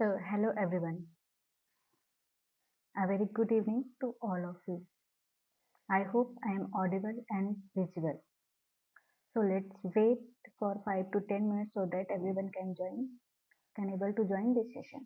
So, hello everyone. A very good evening to all of you. I hope I am audible and visible. So, let's wait for 5 to 10 minutes so that everyone can able to join this session.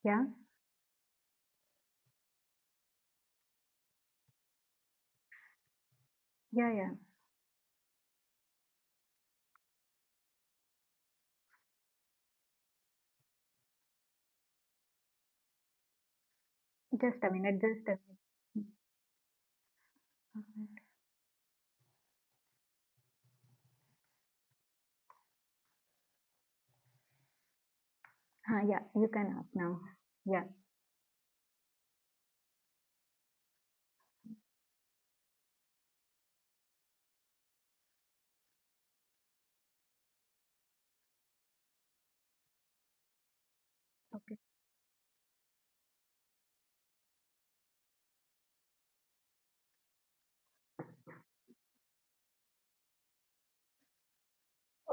Yeah, yeah. Just a minute, just a minute. Yeah, you can ask now. Yeah, okay.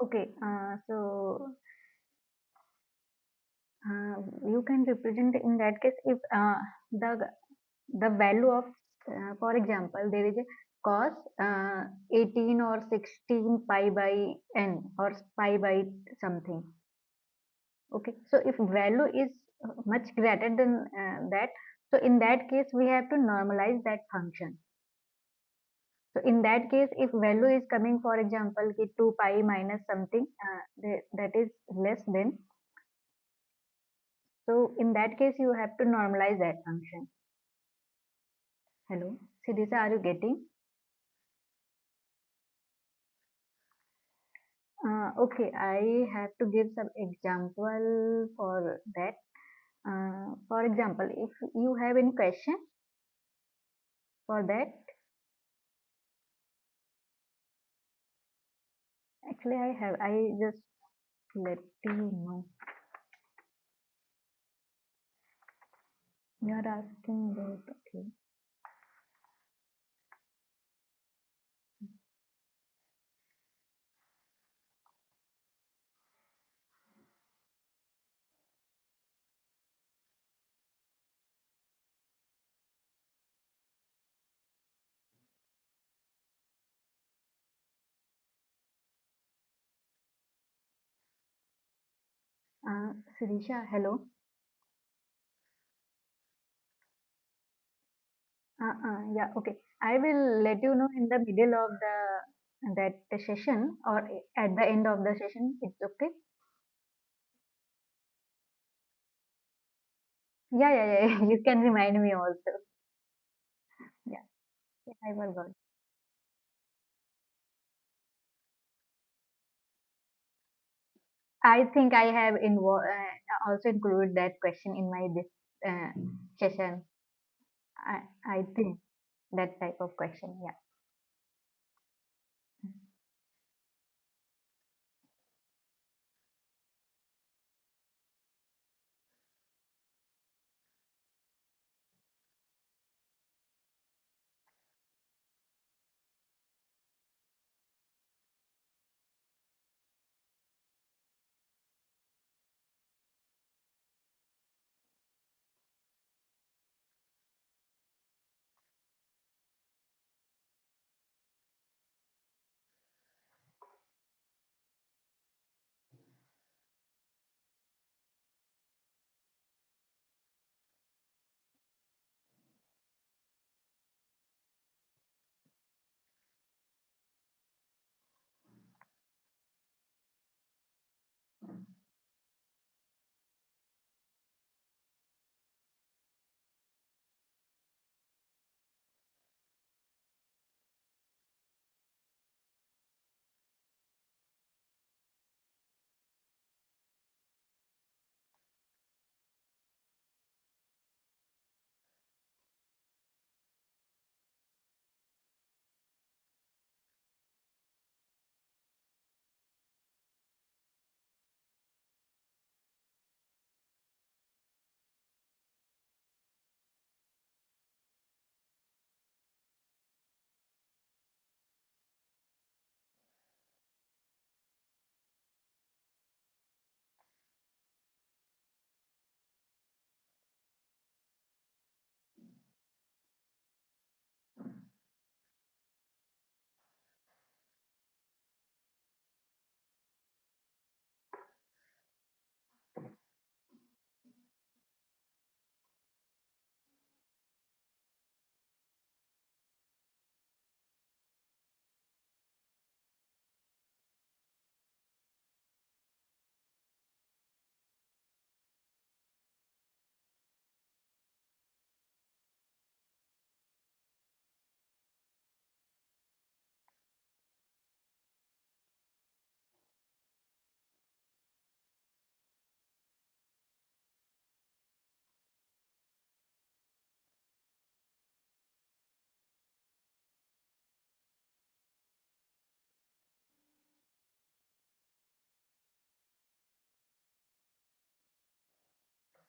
Okay, so uh, you can represent in that case if the value of, for example, there is a cos 18 or 16 pi by n or pi by something. Okay, so if value is much greater than that, so in that case we have to normalize that function. So in that case, if value is coming, for example, ki 2 pi minus something, that is less than, so in that case you have to normalize that function. Hello, Siddhisa, are you getting? Okay, I have to give some example for that. For example, if you have any question for that, actually I have. I just let you know. You are asking about, okay. Sirisha, hello. Yeah, okay. I will let you know in the middle of that session or at the end of the session. It's okay. Yeah, yeah, yeah. You can remind me also. Yeah, yeah, I forgot. I think I have also included that question in my this session. I think that type of question. Yeah.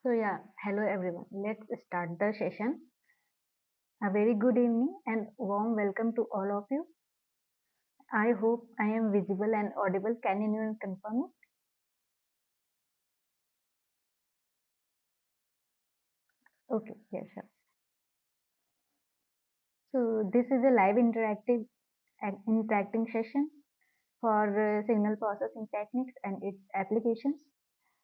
So yeah, hello everyone. Let's start the session. A very good evening and warm welcome to all of you. I hope I am visible and audible. Can anyone confirm it? Okay, yes, sure. So this is a live interacting session for signal processing techniques and its applications.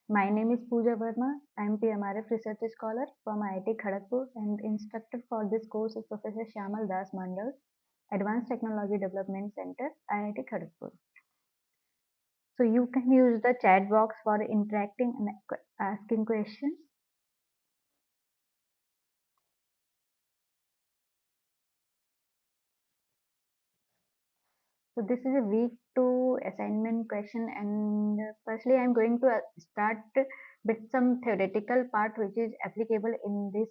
My name is Pooja Verma. I am PMRF Research Scholar from IIT Kharagpur, and instructor for this course is Professor Shyamal Das Mandal, Advanced Technology Development Center, IIT Kharagpur. So you can use the chat box for interacting and asking questions. So this is a week 2 assignment question, and firstly I'm going to start with some theoretical part which is applicable in this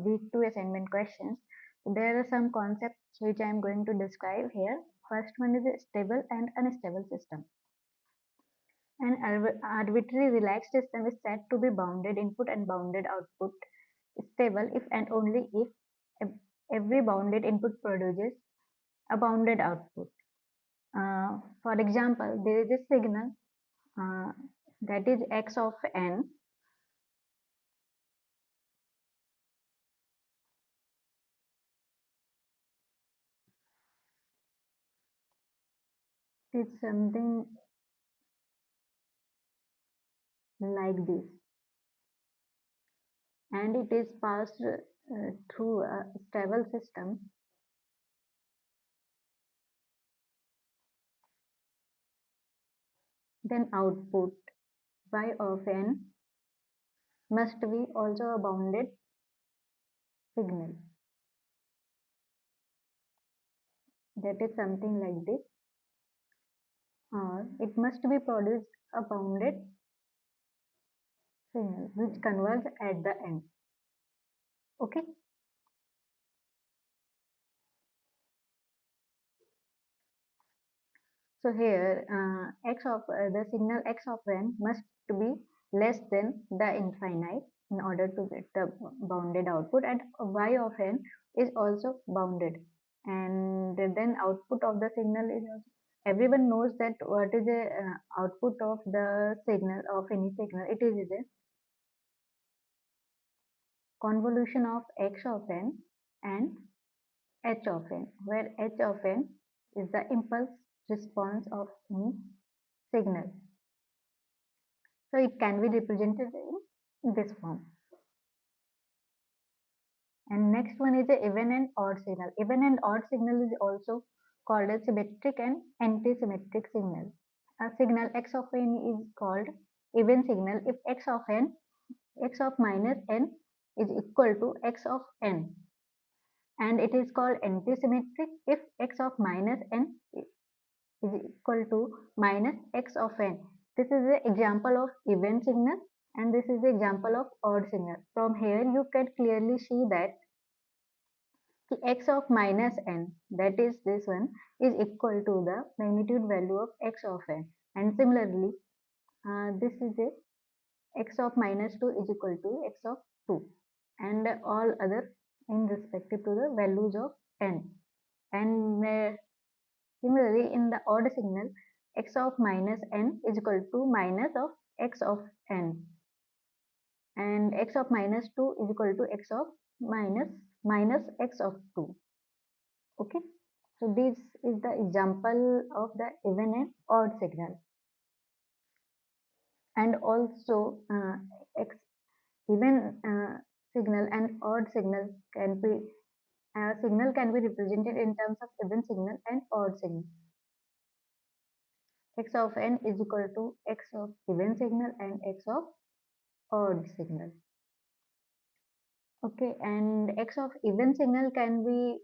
week 2 assignment questions. There are some concepts which I am going to describe here. First one is a stable and unstable system. An arbitrary relaxed system is said to be bounded input and bounded output, stable if and only if every bounded input produces a bounded output. For example, there is a signal uh, that is x of n. It's something like this, and it is passed through a stable system. Then output y of n must be also a bounded signal. That is something like this, or it must be produced a bounded signal which converges at the end. Okay. So here the signal x of n must be less than the infinite in order to get the bounded output, and y of n is also bounded, and then output of the signal is also, everyone knows that what is the output of the signal of any signal. It is a convolution of x of n and h of n, where h of n is the impulse response of any signal. So it can be represented in this form. And next one is the even and odd signal. Even and odd signal is also called a symmetric and anti-symmetric signal. A signal x of n is called even signal if x of minus n is equal to x of n, and it is called anti-symmetric if x of minus n is equal to minus x of n. This is the example of even signal, and this is the example of odd signal. From here you can clearly see that the x of minus n, that is this one, is equal to the magnitude value of x of n, and similarly this is a x of minus 2 is equal to x of 2, and all other in respective to the values of n. And similarly, in the odd signal, x of minus n is equal to minus of x of n, and x of minus 2 is equal to x of minus x of 2. Okay, so this is the example of the even and odd signal. And also even signal and odd signal can be signal can be represented in terms of even signal and odd signal. X of n is equal to x of even signal and x of odd signal. Okay, and x of even signal can be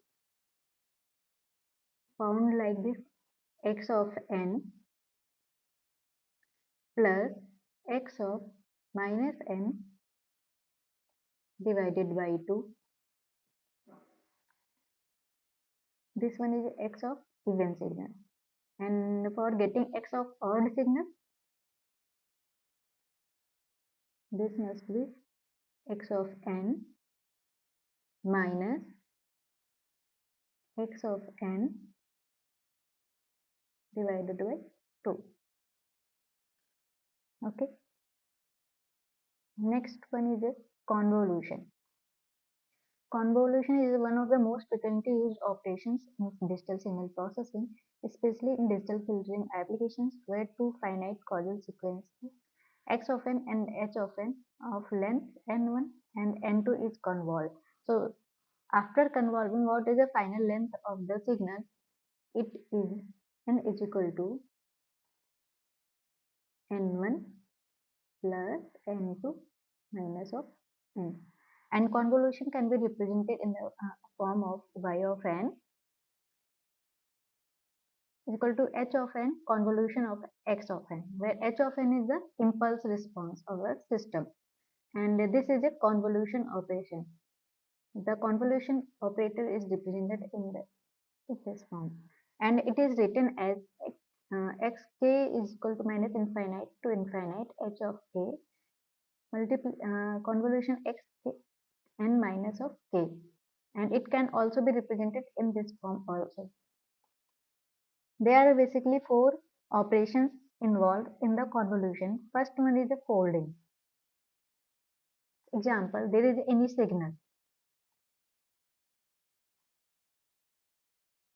found like this: x of n plus x of minus n divided by 2. This one is x of even signal. And for getting x of odd signal, this must be x of n minus x of n divided by 2. Okay. Next one is a convolution. convolution is one of the most frequently used operations in digital signal processing, especially in digital filtering applications where two finite causal sequences x of n and h of n of length n1 and n2 is convolved. So after convolving, what is the final length of the signal? It is n is equal to n1 plus n2 minus of n. And convolution can be represented in the form of y of n is equal to h of n convolution of x of n, where h of n is the impulse response of a system. And this is a convolution operation. The convolution operator is represented in this form. And it is written as xk is equal to minus infinite to infinite h of k convolution x k n minus of k. And it can also be represented in this form also. There are basically four operations involved in the convolution. First one is the folding. Example, there is any signal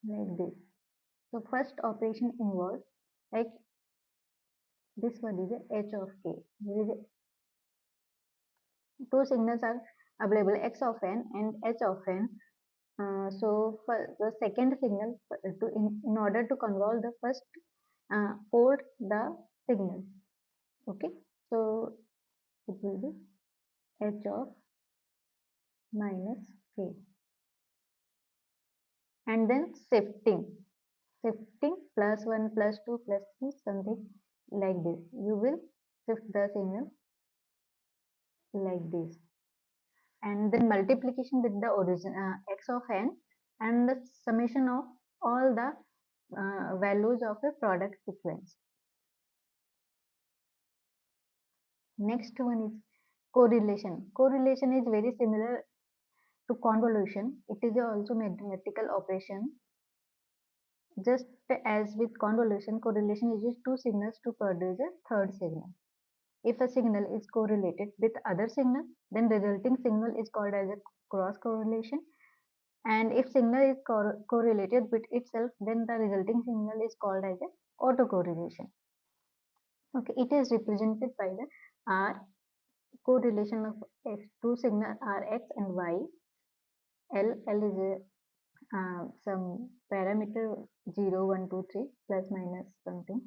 like this. So first operation involves like this one is a h of k. There is two signals are available, x of n and h of n. So for the second signal, in order to convolve the first, fold the signal. Okay, so it will be h of minus k, and then shifting plus 1 plus 2 plus 3 something like this. You will shift the signal like this, and then multiplication with the origin x of n and the summation of all the values of a product sequence. Next one is correlation. Correlation is very similar to convolution. It is also mathematical operation. Just as with convolution, correlation uses two signals to produce a third signal. If a signal is correlated with other signal, then resulting signal is called as a cross correlation. And if signal is correlated with itself, then the resulting signal is called as a autocorrelation. Okay, it is represented by the R correlation of two signal are x and y. L is a some parameter 0, 1, 2, 3 plus minus something,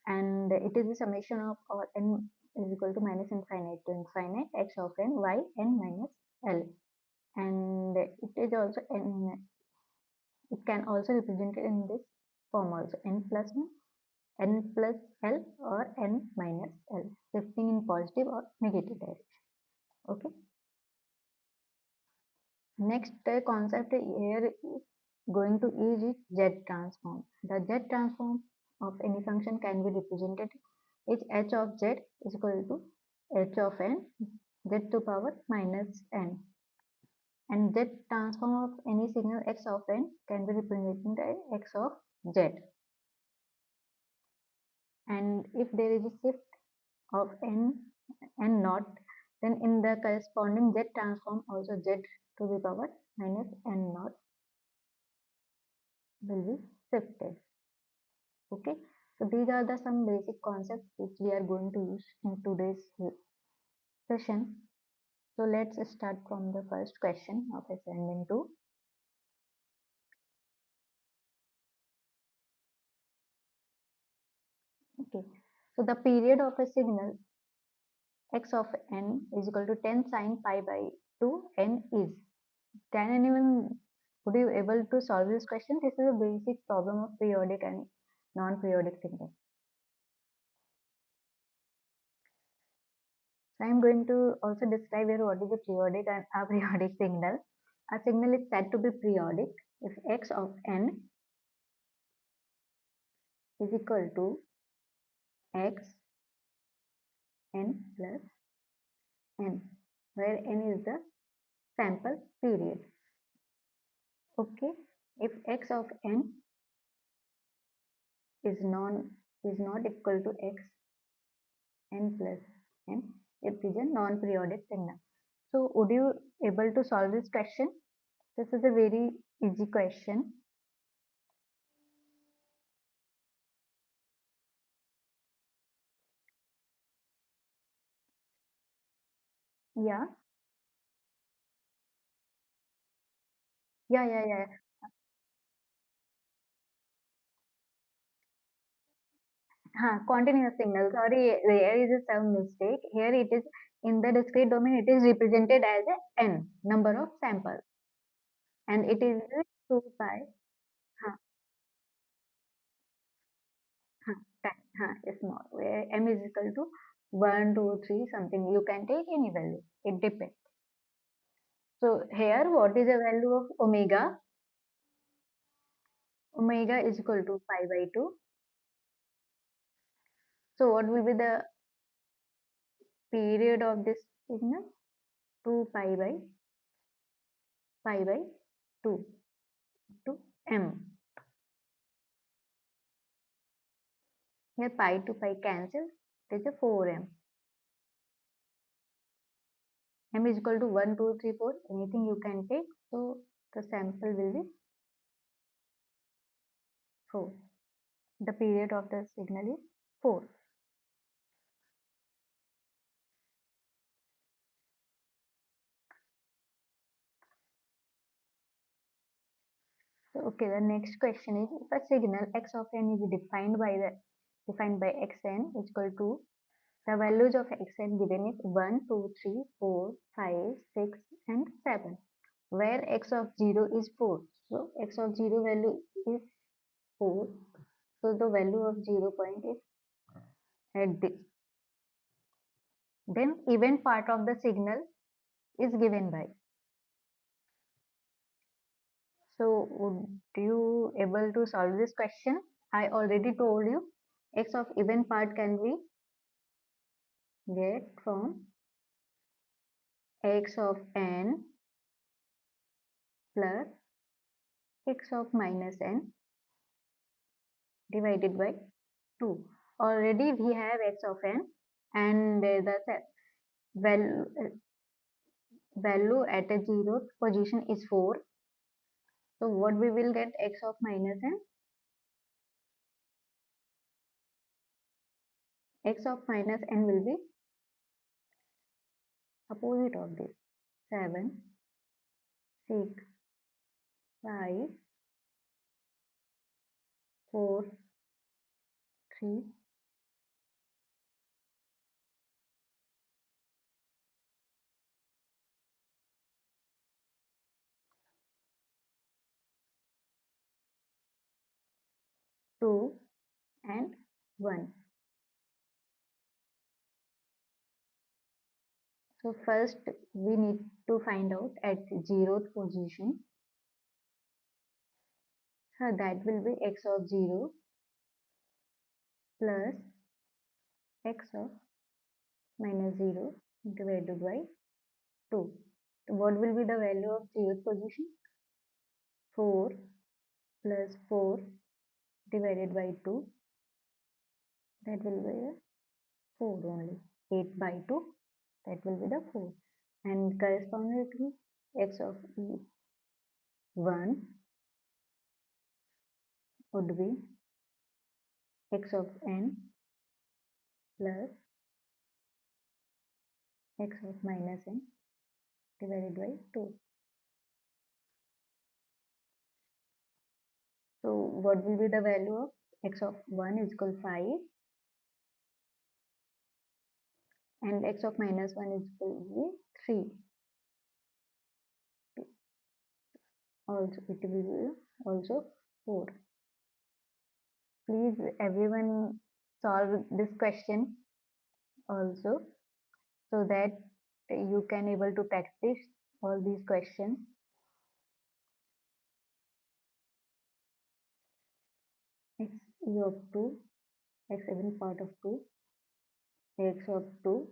and it is the summation of all n is equal to minus infinite to infinite x of n y n minus l, and it is also n. It can also represent it in this form also, n plus 1, n plus l or n minus l, shifting in positive or negative direction. Okay. Next concept here is going to use Z transform. The Z transform of any function can be represented as h of z is equal to h of n z to power minus n, and Z transform of any signal x of n can be represented as x of z. And if there is a shift of n and not, then in the corresponding Z transform also z to the power minus n naught will be shifted. Okay, so these are the some basic concepts which we are going to use in today's session. So let's start from the first question of assignment 2. Okay, so the period of a signal x of n is equal to 10 sine pi by 2 n is. Can anyone, would you able to solve this question? This is a basic problem of periodic and non-periodic signal. So I am going to also describe here what is a periodic and aperiodic signal. A signal is said to be periodic if x of n is equal to x n plus n, where n is the sample period. Okay, if x of n is not equal to x n plus n, it is a non-periodic signal. So would you able to solve this question? This is a very easy question. Yeah, yeah. Continuous signal. Sorry, there is some mistake. Here it is in the discrete domain. It is represented as a n number of samples, and it is 2 pi. Huh, time. Small. Where m is equal to 1, 2, 3, something. You can take any value. It depends. So here, what is the value of omega? Omega is equal to pi by 2. So what will be the period of this signal? 2 pi by 2 to m. Here pi to pi cancel. It is a 4m. M is equal to 1, 2, 3, 4. Anything you can take. So the sample will be 4. The period of the signal is 4. So, okay, the next question is if a signal x of n is defined by xn is equal to the values of xn given is 1, 2, 3, 4, 5, 6, and 7, where x of 0 is 4. So x of 0 value is 4. So the value of 0 point is at this. Then event part of the signal is given by. So would you able to solve this question? I already told you x of event part can be get from x of n plus x of minus n divided by 2. Already we have x of n and the value at a zeroth position is 4. So what we will get x of minus n? X of minus n will be opposite of this. 7, 6, 5, 4, 3, 2, and 1. So first we need to find out at zeroth position. So that will be x of 0 plus x of minus 0 divided by 2. So what will be the value of zeroth position? 4 plus 4 divided by 2. That will be a 4 only. 8 by 2. That will be the 4. And correspondingly x of 1 would be x of n plus x of minus n divided by 2. So what will be the value of x of 1 is equal to 5 and x of minus 1 is equal to 3. Also it will be also 4. Please everyone solve this question also so that you can able to practice all these questions. X e of 2, x even part of 2, x of 2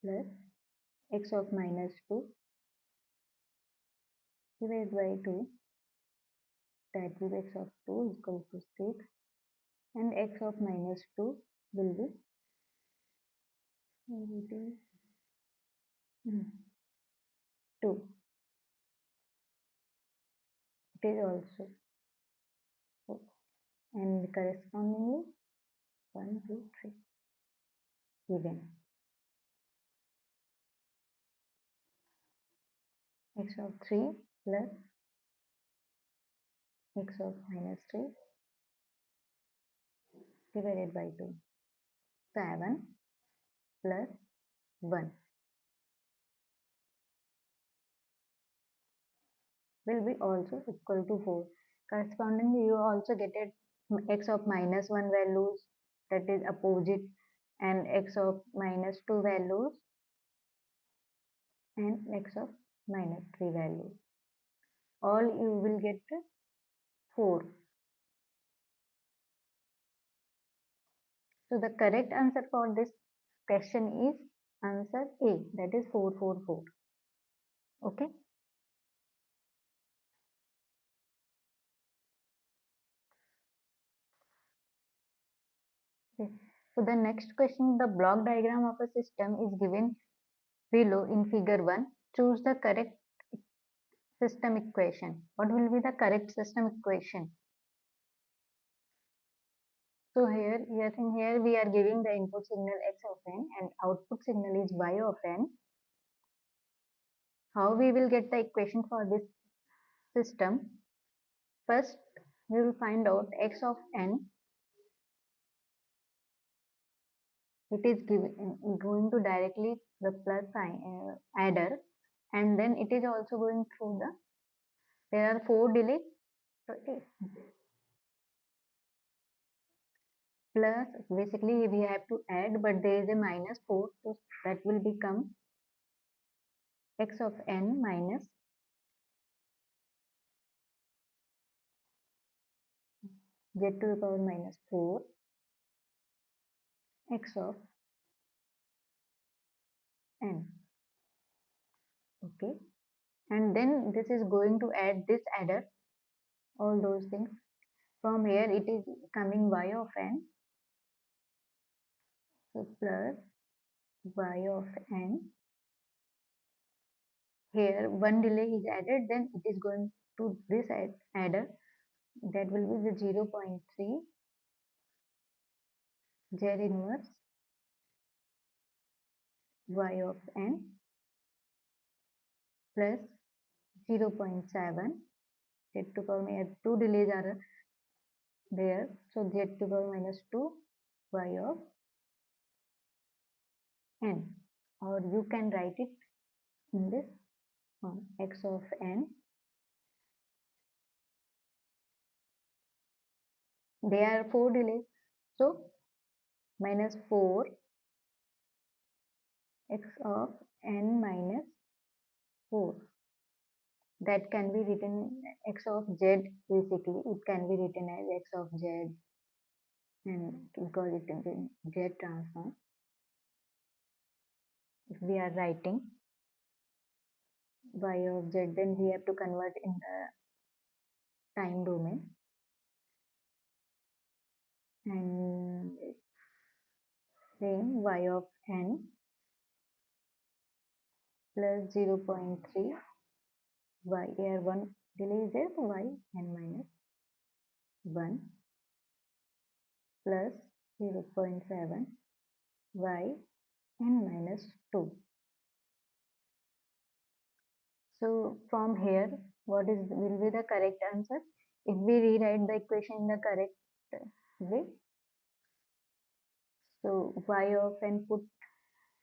plus x of minus 2 divided by 2, that will be x of 2 is equal to 6 and x of minus 2 will be Mm. 2. It is also 4. And correspondingly 1, 2, 3 even. X of 3 plus x of minus 3 divided by 2. 7 plus 1 will be also equal to 4. Correspondingly, you also get it x of minus 1 values, that is opposite, and x of minus 2 values and x of minus 3 values. All you will get 4. So the correct answer for this question is answer A, that is 444. Okay. Okay. So the next question, the block diagram of a system is given below in figure 1. Choose the correct system equation. What will be the correct system equation? So here we are giving the input signal x of n and output signal is y of n. How we will get the equation for this system? First, we will find out x of n. It is going to directly the plus sign adder, and then it is also going through the, there are 4 delays, so plus basically we have to add, but there is a minus 4, so that will become x of n minus z to the power minus 4 x of n. Okay, and then this is going to add this adder, all those things. From here it is coming y of n, so plus y of n. Here one delay is added, then it is going to this adder, that will be the 0.3 z inverse y of n plus 0.7 z to power minus 2 delays are there, so z to power minus 2 y of n, or you can write it in this form, x of n. There are 4 delays, so minus 4 x of n minus 4, that can be written x of z, basically it can be written as x of z, and because it is in z transform, if we are writing y of z, then we have to convert in the time domain, and same y of n plus 0.3 y, here one delay is there, y n minus 1 plus 0.7 y n minus 2. So from here, what is will be the correct answer? If we rewrite the equation in the correct way, so y of n,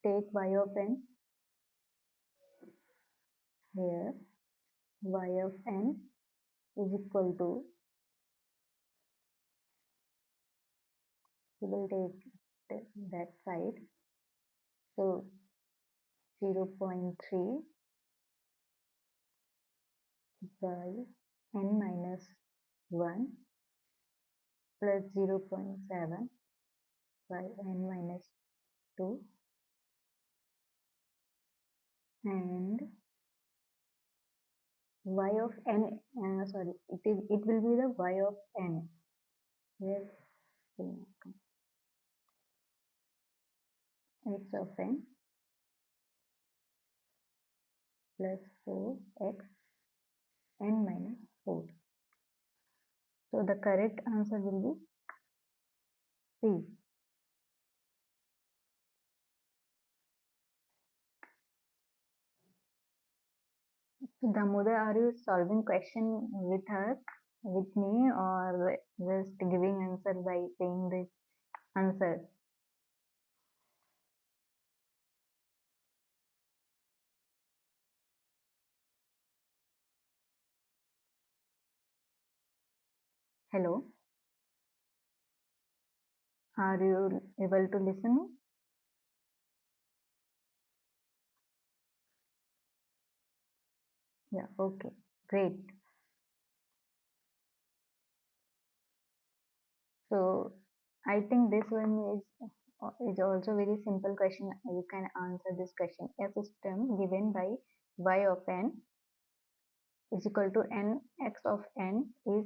take y of n here, y of n is equal to, we will take that side, so 0.3 by n minus 1 plus 0.7 by n minus 2, and y of n, sorry, it will be the y of n, where x of n plus 4x n minus 4. So the correct answer will be C. So Damodar, are you solving question with her, with me, or just giving answer by saying the answer? Hello, are you able to listen me? Yeah, okay, great. So I think this one is also very simple question. You can answer this question. A system given by y of n is equal to n x of n is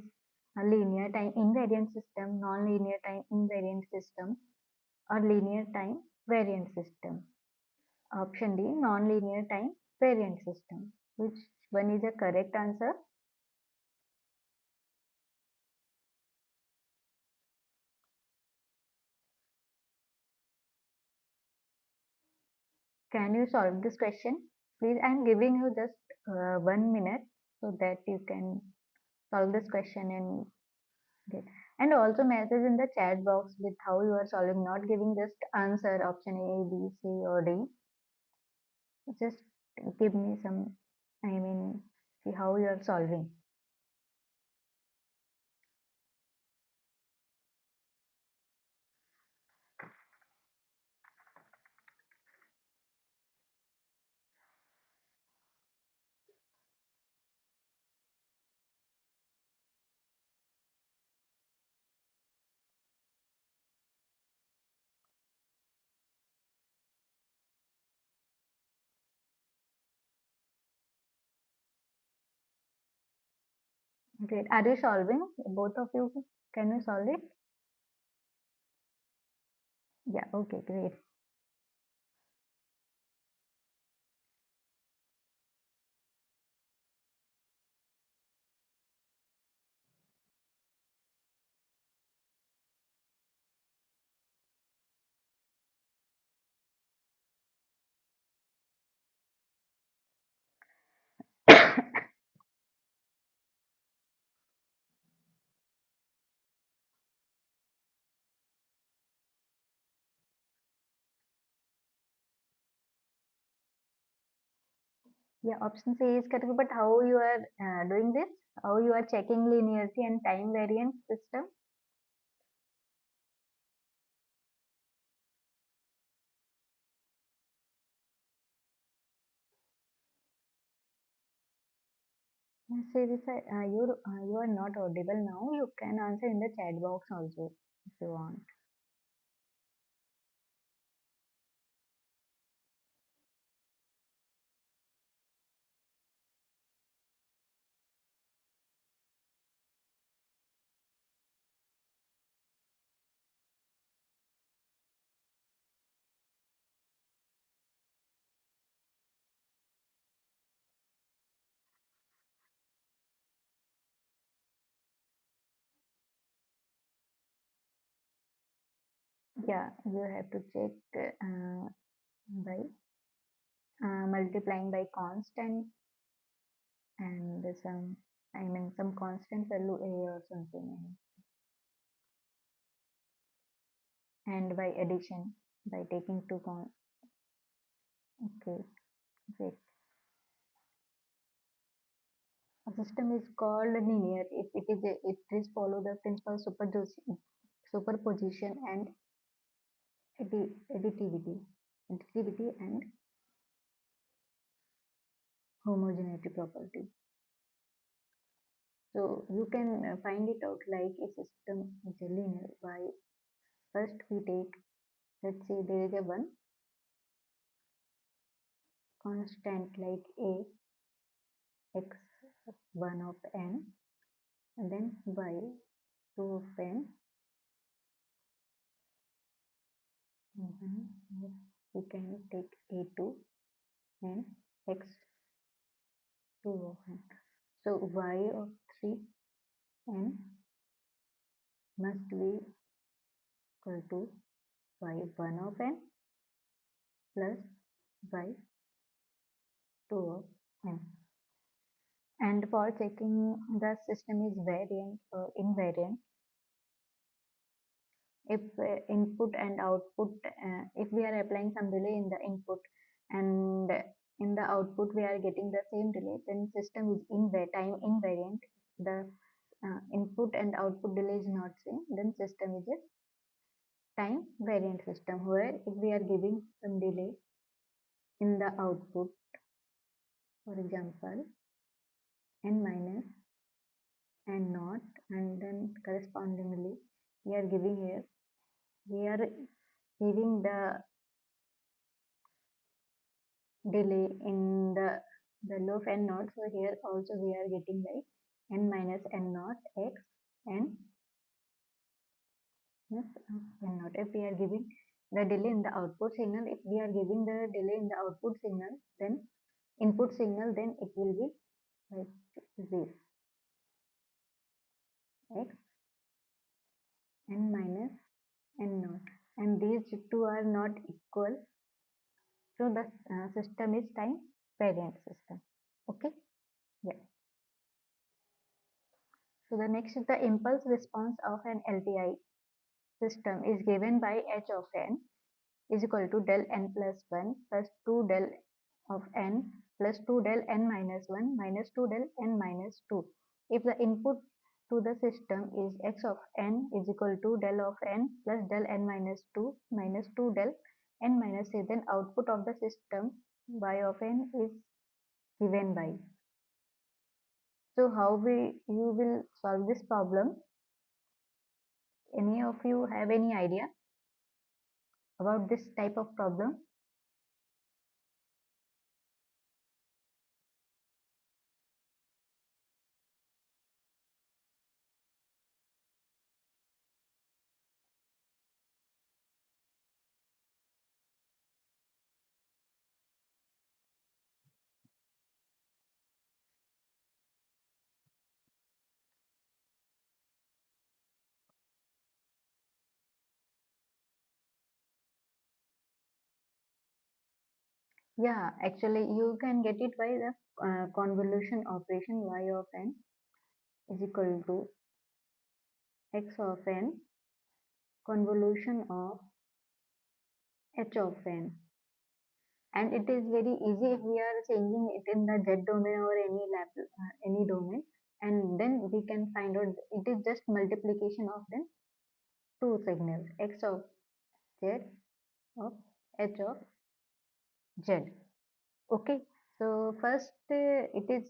a linear time invariant system, non-linear time invariant system, or linear time variant system. Option D, non-linear time variant system. Which one is the correct answer? Can you solve this question? Please, I am giving you just 1 minute so that you can solve this question and get. And also message in the chat box with how you are solving, not giving just answer option A, B, C, or D. Just give me some, I mean, see how you are solving. Great. Are you solving? Both of you, can you solve it? Yeah, okay, great. Yeah, option C is correct, but how you are doing this? How you are checking linearity and time variance system? Sirisa, you are not audible now. You can answer in the chat box also if you want. Yeah, you have to check by multiplying by constant and some, I mean, some constant value A or something, and by addition by taking two con. Okay, great. A system is called linear if it is follow the principle of superposition and additivity, and homogeneity property. So you can find it out like a system is a linear by first we take, let's say there is a one constant like a x1 of n, and then y2 of n, and then we can take a2 and x 2 of n. So y of 3n must be equal to y1 of n plus y2 of n. And for checking the system is variant or invariant, if input and output, if we are applying some delay in the input and in the output we are getting the same delay, then system is time invariant. The input and output delay is not same, then system is a time variant system, where if we are giving some delay in the output, for example n minus n naught, and then correspondingly we are giving here, we are giving the delay in the value of n naught. So here also we are getting like n minus n naught x n plus n naught. If we are giving the delay in the output signal, if we are giving the delay in the output signal, then input signal, then it will be like this x n minus n naught, and these two are not equal, so the system is time variant system. Okay, yeah. So the next is the impulse response of an LTI system is given by h of n is equal to del n plus 1 plus 2 del of n plus 2 del n minus 1 minus 2 del n minus 2. If the input to the system is x of n is equal to del of n plus del n minus 2 minus 2 del n minus 3, then output of the system y of n is given by. So how you will solve this problem? Any of you have any idea about this type of problem? Yeah, actually you can get it by the convolution operation. Y of n is equal to x of n convolution of h of n, and it is very easy if we are changing it in the z domain or any domain, and then we can find out it is just multiplication of the two signals, x of z of h of z. Okay, so first it is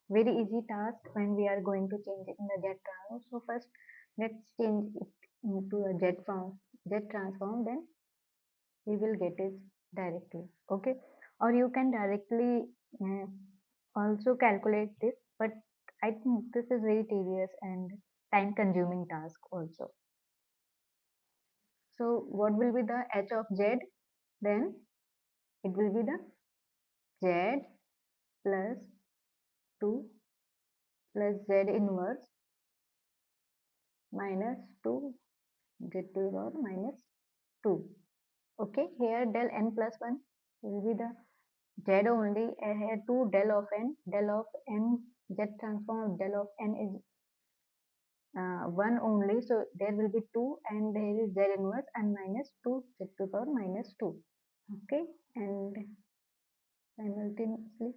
very easy task when we are going to change it in the Z transform. So first let's change it into a Z transform, then we will get it directly. Okay, or you can directly also calculate this, but I think this is very tedious and time consuming task also. So what will be the h of z? Then it will be the z plus 2 plus z inverse minus 2 z to the power minus 2. Okay, here del n plus 1 will be the z only, here 2 del of n, z transform of del of n is 1 only, so there will be 2, and there is z inverse and minus 2 z to the power minus 2. Okay, and simultaneously,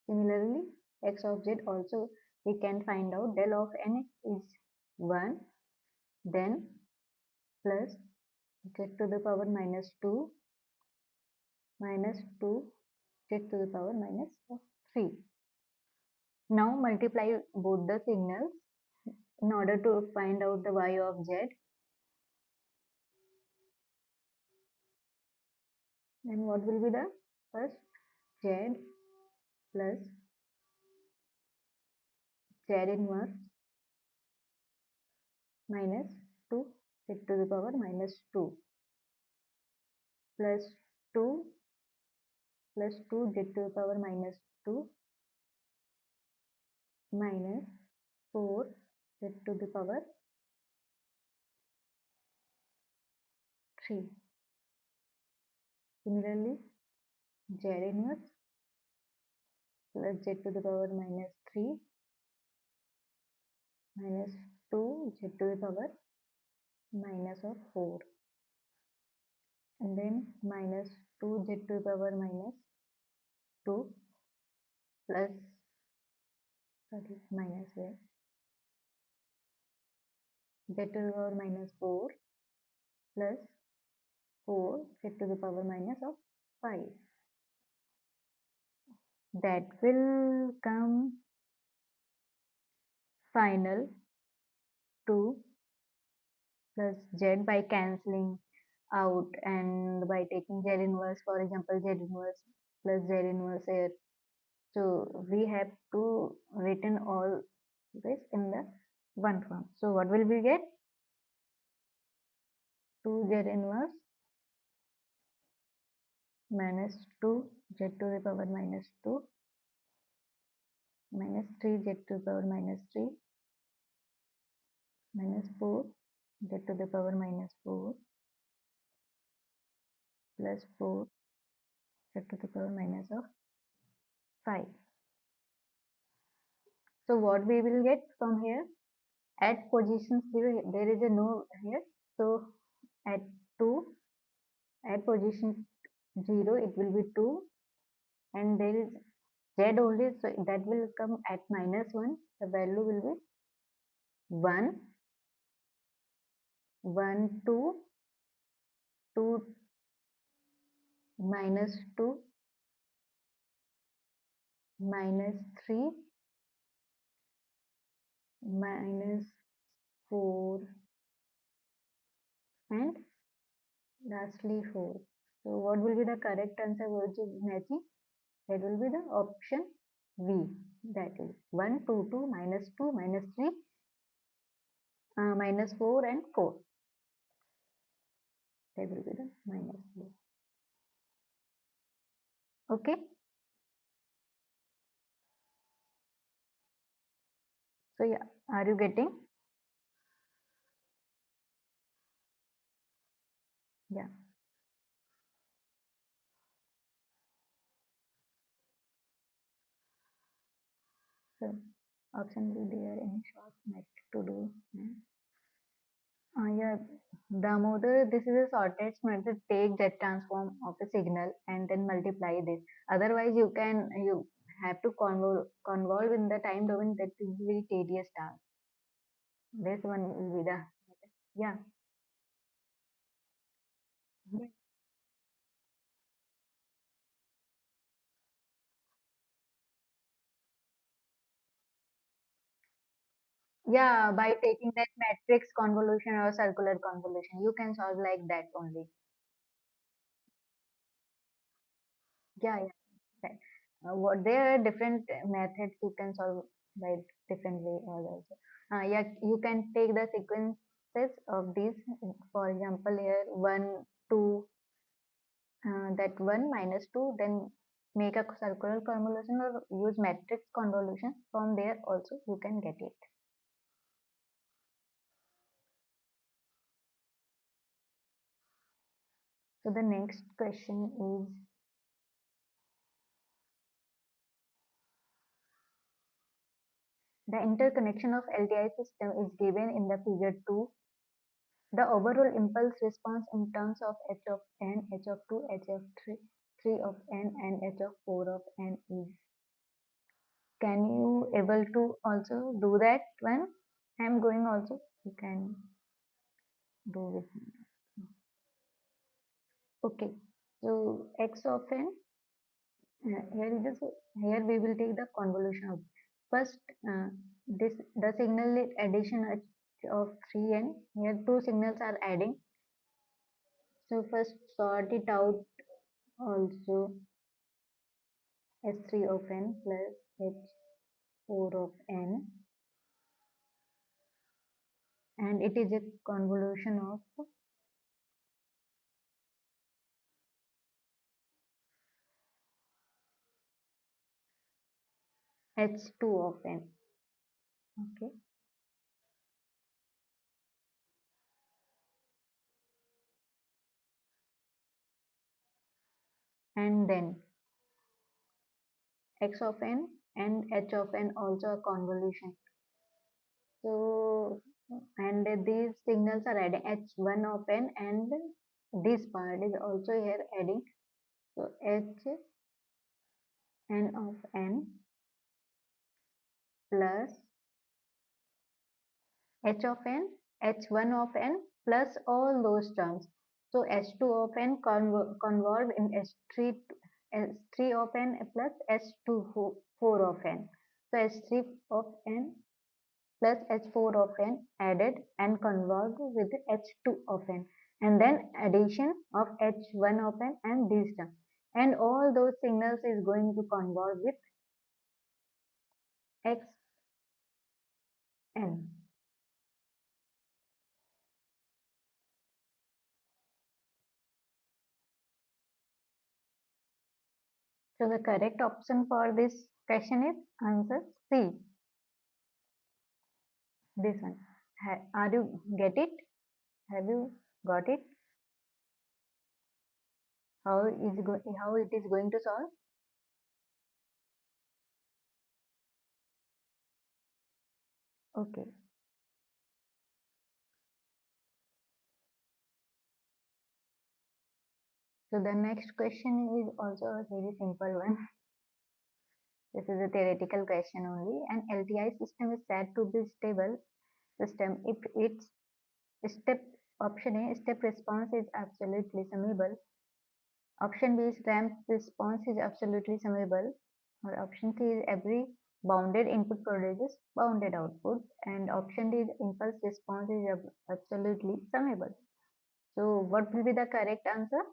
similarly, x of z also we can find out del of n is 1, then plus z to the power minus 2 minus 2 z to the power minus 3. Now multiply both the signals in order to find out the y of z. Then what will be the first z plus z inverse minus 2 z to the power minus 2 plus 2 plus 2 z to the power minus 2 minus 4 z to the power 3. Similarly, z inverse plus z to the power minus 3 minus 2 z to the power minus of 4, and then minus 2 z to the power minus 2 plus, sorry, minus z to the power minus 4 plus 4 z to the power minus of 5. That will come final 2 plus z by cancelling out, and by taking z inverse, for example, z inverse plus z inverse here. So we have to written all this in the one form. So what will we get? 2z inverse minus 2 z to the power minus 2 minus 3 z to the power minus 3 minus 4 z to the power minus 4 plus 4 z to the power minus of 5. So what we will get from here? At position 0, there is a no here. So at 2, at position 0, it will be 2, and there is z only, so that will come at minus 1. The value will be 1, 1, 2, 2, minus 2, minus 3, minus 4, and lastly 4. So what will be the correct answer which is matching? That will be the option V. That is 1, 2, 2, minus 2, minus 3, minus 4 and 4. That will be the minus 4. Okay. So yeah, are you getting? Yeah. So option will be there in short method to do. Yeah, Damodar, this is a shortest method. Take that transform of a signal and then multiply this. Otherwise, you have to convolve in the time domain. That is very tedious task. This one will be the, yeah. Yeah, by taking that matrix convolution or circular convolution, you can solve like that only. Yeah, yeah. Right. What there are different methods you can solve by different way also. Yeah, you can take the sequences of these. For example, here 1, 2, that 1 minus 2, then make a circular convolution or use matrix convolution. From there also you can get it. So the next question is, the interconnection of LTI system is given in the figure 2. The overall impulse response in terms of h of n, h of 2, h of 3, 3 of n, and h of 4 of n is. Can you able to also do that one? I am going also. You can do with me. Okay. So x of n. Here it is. Here we will take the convolution of first. This the signal addition of 3n. Here two signals are adding. So first sort it out also. S3 of n plus H4 of n, and it is a convolution of H2 of n. Okay. And then x of n and h of n also a convolution. So, and these signals are adding h1 of n, and this part is also here adding. So h n of n plus h of n, h1 of n plus all those terms. So h2 of n convolve in h3 of n plus h2 4 of n. So h3 of n plus h4 of n added and convolved with h2 of n, and then addition of h1 of n and these terms, and all those signals is going to convolve with xn. So the correct option for this question is answer C. This one. Are you get it? Have you got it? How it is going to solve? Okay. So the next question is also a very simple one. This is a theoretical question only. An LTI system is said to be stable system if its step option A step response is absolutely summable. Option B is ramp response is absolutely summable, or option C is every bounded input produces bounded output, and option D is impulse response is absolutely summable. So what will be the correct answer?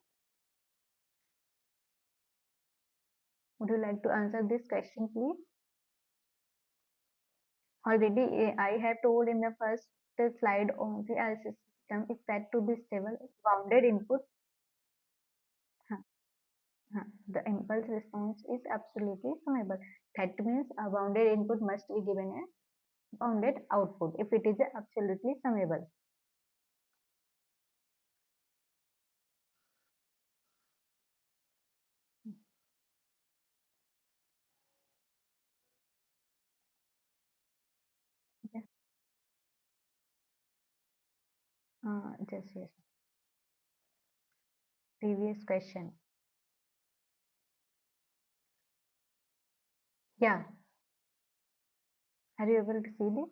Would you like to answer this question, please? Already I have told in the first slide on the LC system is said to be stable. Bounded input, huh, the impulse response is absolutely summable. That means a bounded input must be given a bounded output if it is absolutely summable. Yeah. Just yes. Previous question. Yeah. Are you able to see this?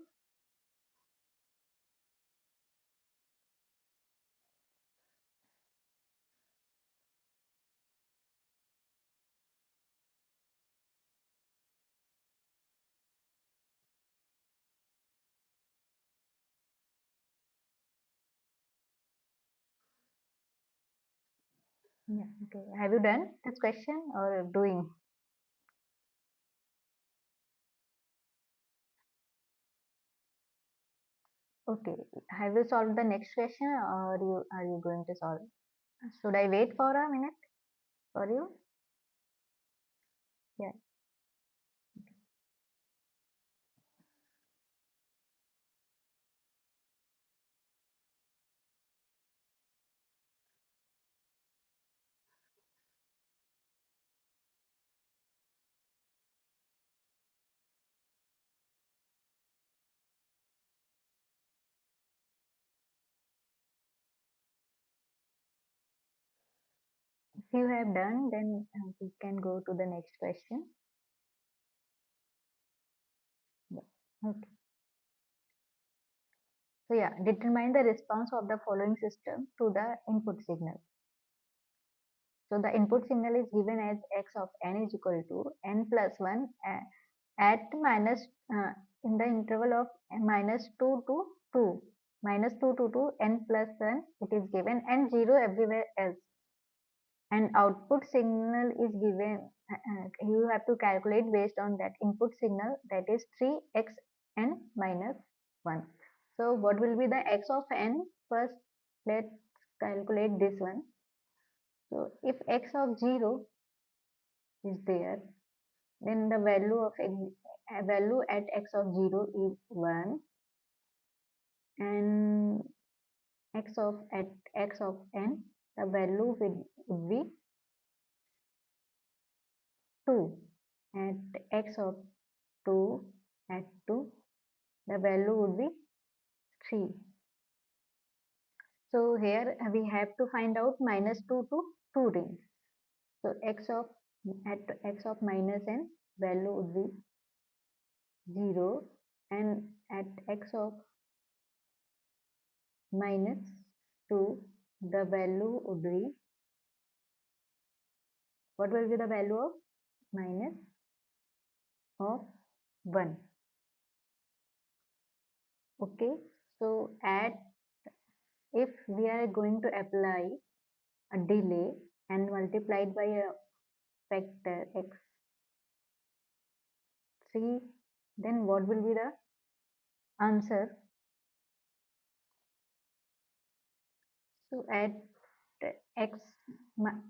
Yeah. Okay. Have you done this question or doing? Okay. Have you solved the next question or you are you going to solve? Should I wait for a minute for you? Yeah. If you have done, then we can go to the next question. Yeah. Okay. So yeah, determine the response of the following system to the input signal. So the input signal is given as x of n is equal to n plus 1 at minus in the interval of minus 2 to 2, minus 2 to 2 n plus 1 it is given, and 0 everywhere else, and output signal is given. You have to calculate based on that input signal, that is 3xn minus 1. So what will be the x of n? First let's calculate this one. So if x of 0 is there, then the value of value at x of 0 is 1 and at x of n the value would be 2. At x of 2 at 2 the value would be 3. So here we have to find out minus 2 to 2 range. So at x of minus n value would be 0 and at x of minus 2 the value would be, what will be the value of minus of 1. Okay, so if we are going to apply a delay and multiplied by a factor x3, then what will be the answer? So at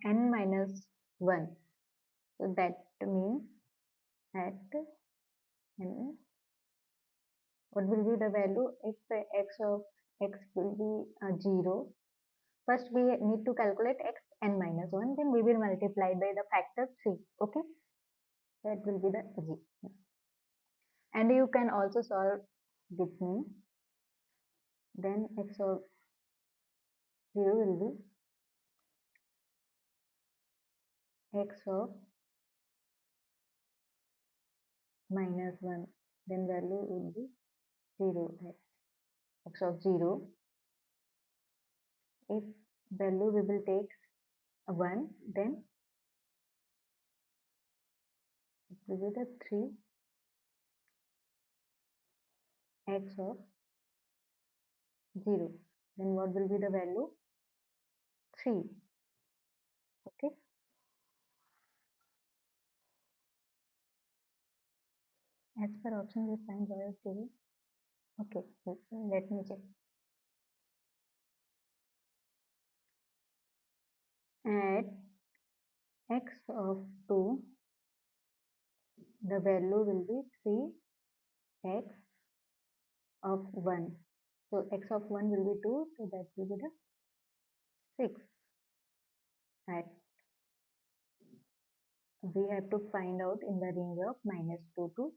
n minus 1, so that means at n, what will be the value if x of x will be 0? First we need to calculate x n minus 1, then we will multiply by the factor 3. Okay, that will be the g. And you can also solve with me. Then x of 0 will be x of minus 1, then value will be 0 at x of 0. If value we will take 1, then it will be the 3 x of 0. Then what will be the value? 3. Okay. As per option we find value 3. Okay, let me check. At x of 2, the value will be 3x of 1. So x of 1 will be 2, so that will be the 6. At we have to find out in the range of minus 2 to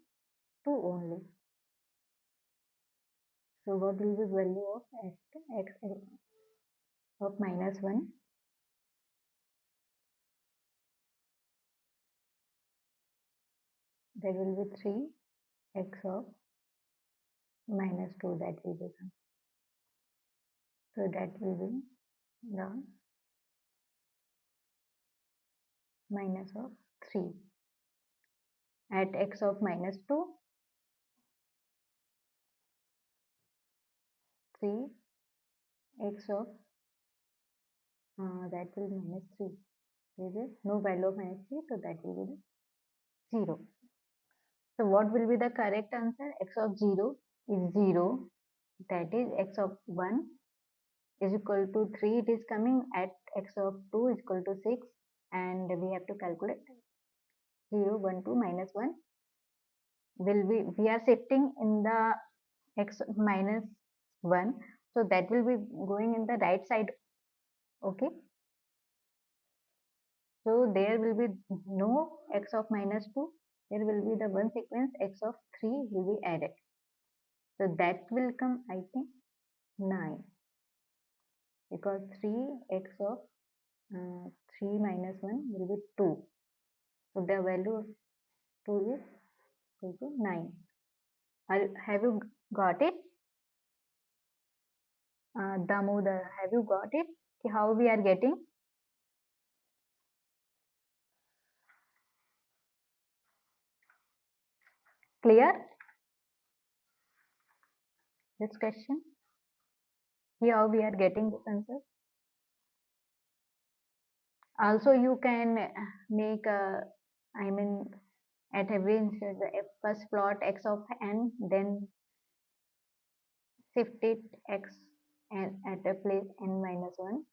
2 only. So what will be value of x of minus 1? That will be 3x of minus 2, that will become. So that will be the minus of 3. At x of minus 2, 3x of that will be minus 3. There is no value of minus 3, so that will be the 0. So what will be the correct answer? X of 0 is 0. That is x of 1 is equal to 3. It is coming at x of 2 is equal to 6. And we have to calculate 0, 1, 2 minus 1. We are shifting in the x minus 1. So that will be going in the right side. Okay. So there will be no x of minus 2. There will be the one sequence x of 3 will be added. So that will come, I think, 9. Because 3x of 3 minus 1 will be 2. So the value of 2 is equal to 9. Have you got it? Damodar, have you got it? How we are getting? Clear? This question? How we are getting this answer? Also, you can make at every instant, first plot x of n, then shift it x and at a place n minus 1,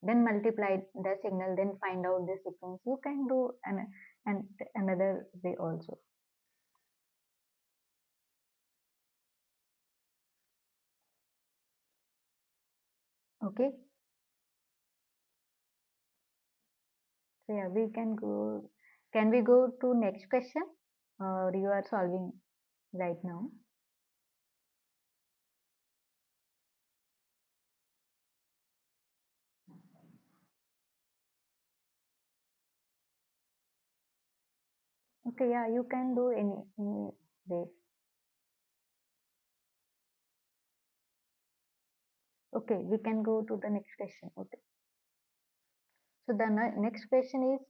then multiply the signal, then find out the sequence. You can do another way also. Okay. So yeah, we can go. Can we go to next question, or you are solving right now? Okay, yeah, you can do any way. Okay, we can go to the next question. Okay. So the next question is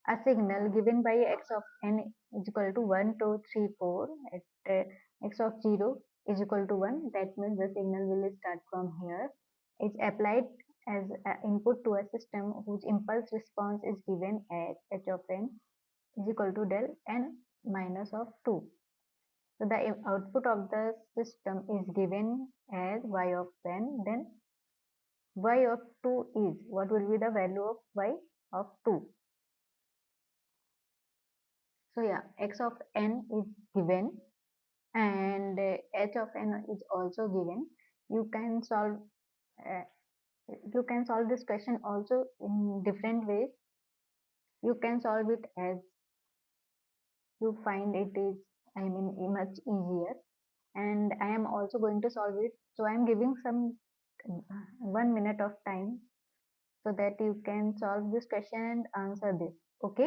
a signal given by x of n is equal to 1, 2, 3, 4 at x of 0 is equal to 1. That means the signal will start from here. It's applied as input to a system whose impulse response is given as h of n is equal to del n minus of 2. So the output of the system is given as y of n, then y of 2 is, what will be the value of y of 2? So yeah, x of n is given and h of n is also given. You can solve uh, you can solve this question also in different ways. You can solve it as you find it is, I mean, much easier. And I am also going to solve it. So I am giving some 1 minute of time so that you can solve this question and answer this. Okay.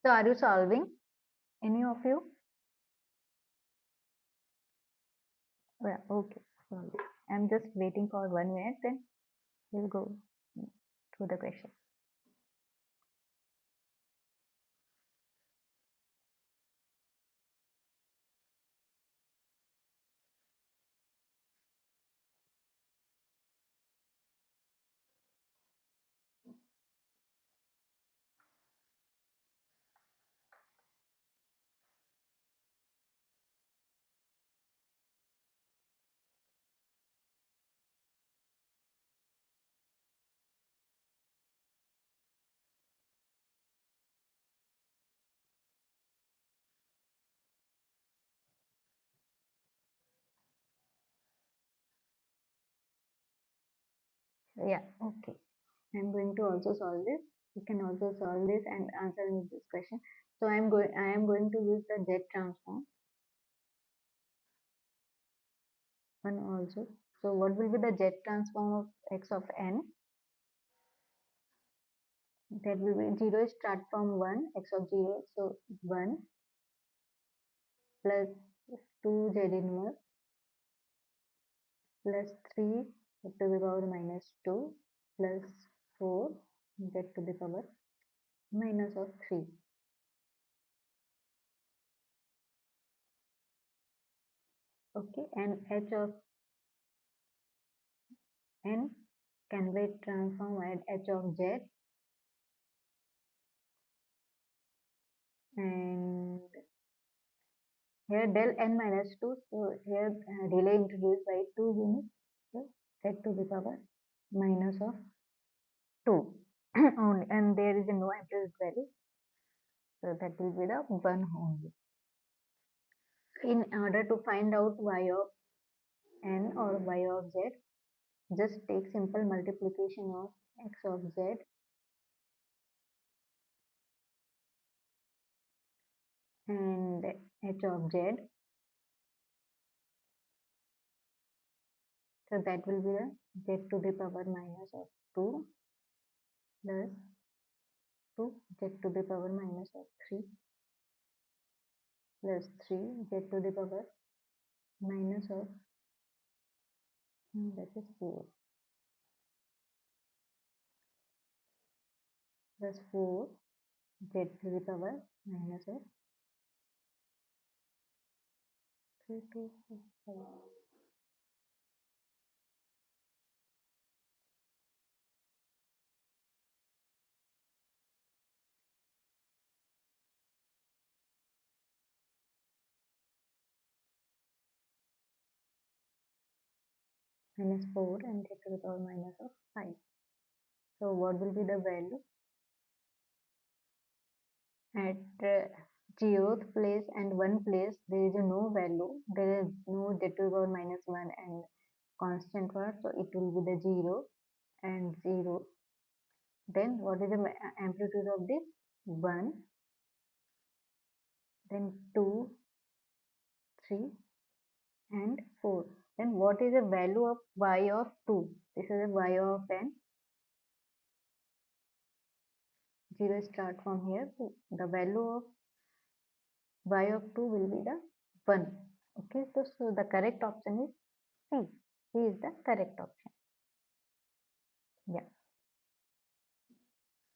So are you solving? Any of you? Yeah, okay. Solve it. I'm just waiting for 1 minute, then we'll go through the question. Yeah, okay. I'm going to also solve this. You can also solve this and answer me this question. So I am going to use the Z transform one also. So what will be the Z transform of x of n? That will be 0 start from 1, x of 0. So 1 plus 2 Z inverse plus 3 z to the power minus 2 plus 4 z to the power minus of 3. Okay, and h of n can be transformed at h of z, and here del n minus 2, so here delay introduced by 2 units, so z to the power minus of 2 only, and there is no absolute value, so that will be the 1 only. In order to find out y of n or y of z, just take simple multiplication of x of z and h of z. So that will be the z to the power minus of 2 plus 2 z to the power minus of 3 plus 3 z to the power minus of that is 4 plus 4 z to the power minus of 3 2 4 5 minus 4 and z to the power minus of 5. So what will be the value? At zeroth place and one place, there is no value. There is no z to the power minus 1 and constant part. So it will be the 0 and 0. Then what is the amplitude of this? 1, then 2, 3 and 4. Then what is the value of y of 2? This is a y of n. 0 start from here. So the value of y of 2 will be the 1. Okay, so the correct option is C. C is the correct option. Yeah.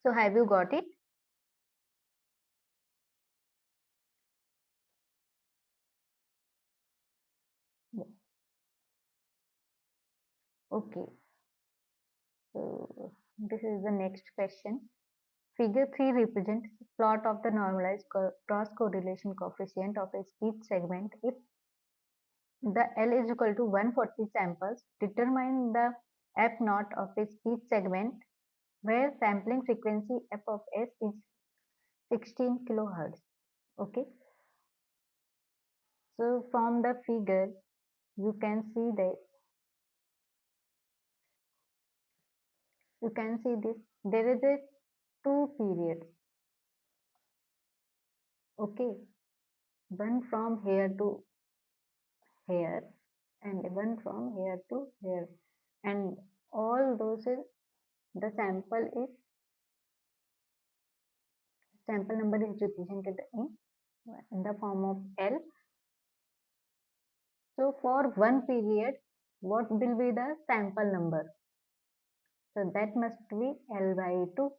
So have you got it? Yeah. Okay. So this is the next question. Figure 3 represents plot of the normalized cross correlation coefficient of a speech segment. If the L is equal to 140 samples, determine the f naught of a speech segment where sampling frequency f of s is 16 kilohertz. Okay. So from the figure, you can see that you can see this. There is a two periods. Okay, one from here to here and one from here to here, and all those is the sample number is represented in the form of L. So for one period, what will be the sample number? So that must be L by 2.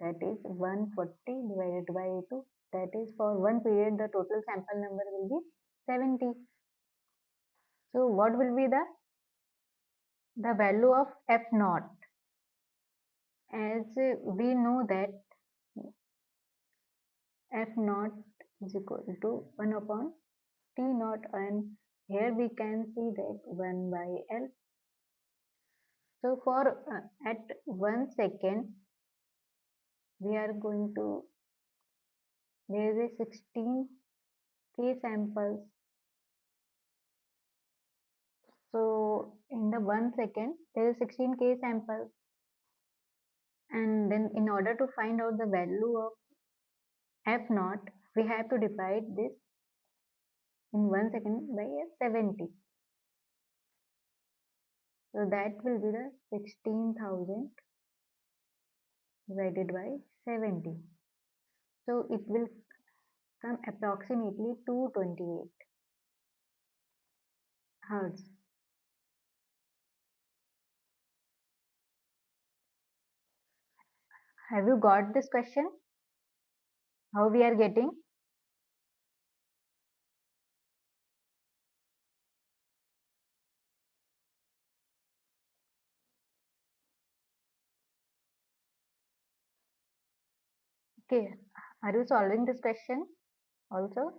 That is 140 divided by 2. That is for one period, the total sample number will be 70. So what will be the value of f naught? As we know that f naught is equal to 1 upon t naught, and here we can see that 1 by L. So for at 1 second, we are going to, there is a 16k samples. So in the 1 second, there is 16k samples, and then in order to find out the value of f naught, we have to divide this in 1 second by 70. So that will be the 16,000 divided by 70. So it will come approximately 228 hertz. Have you got this question? How we are getting? Okay. Are you solving this question also?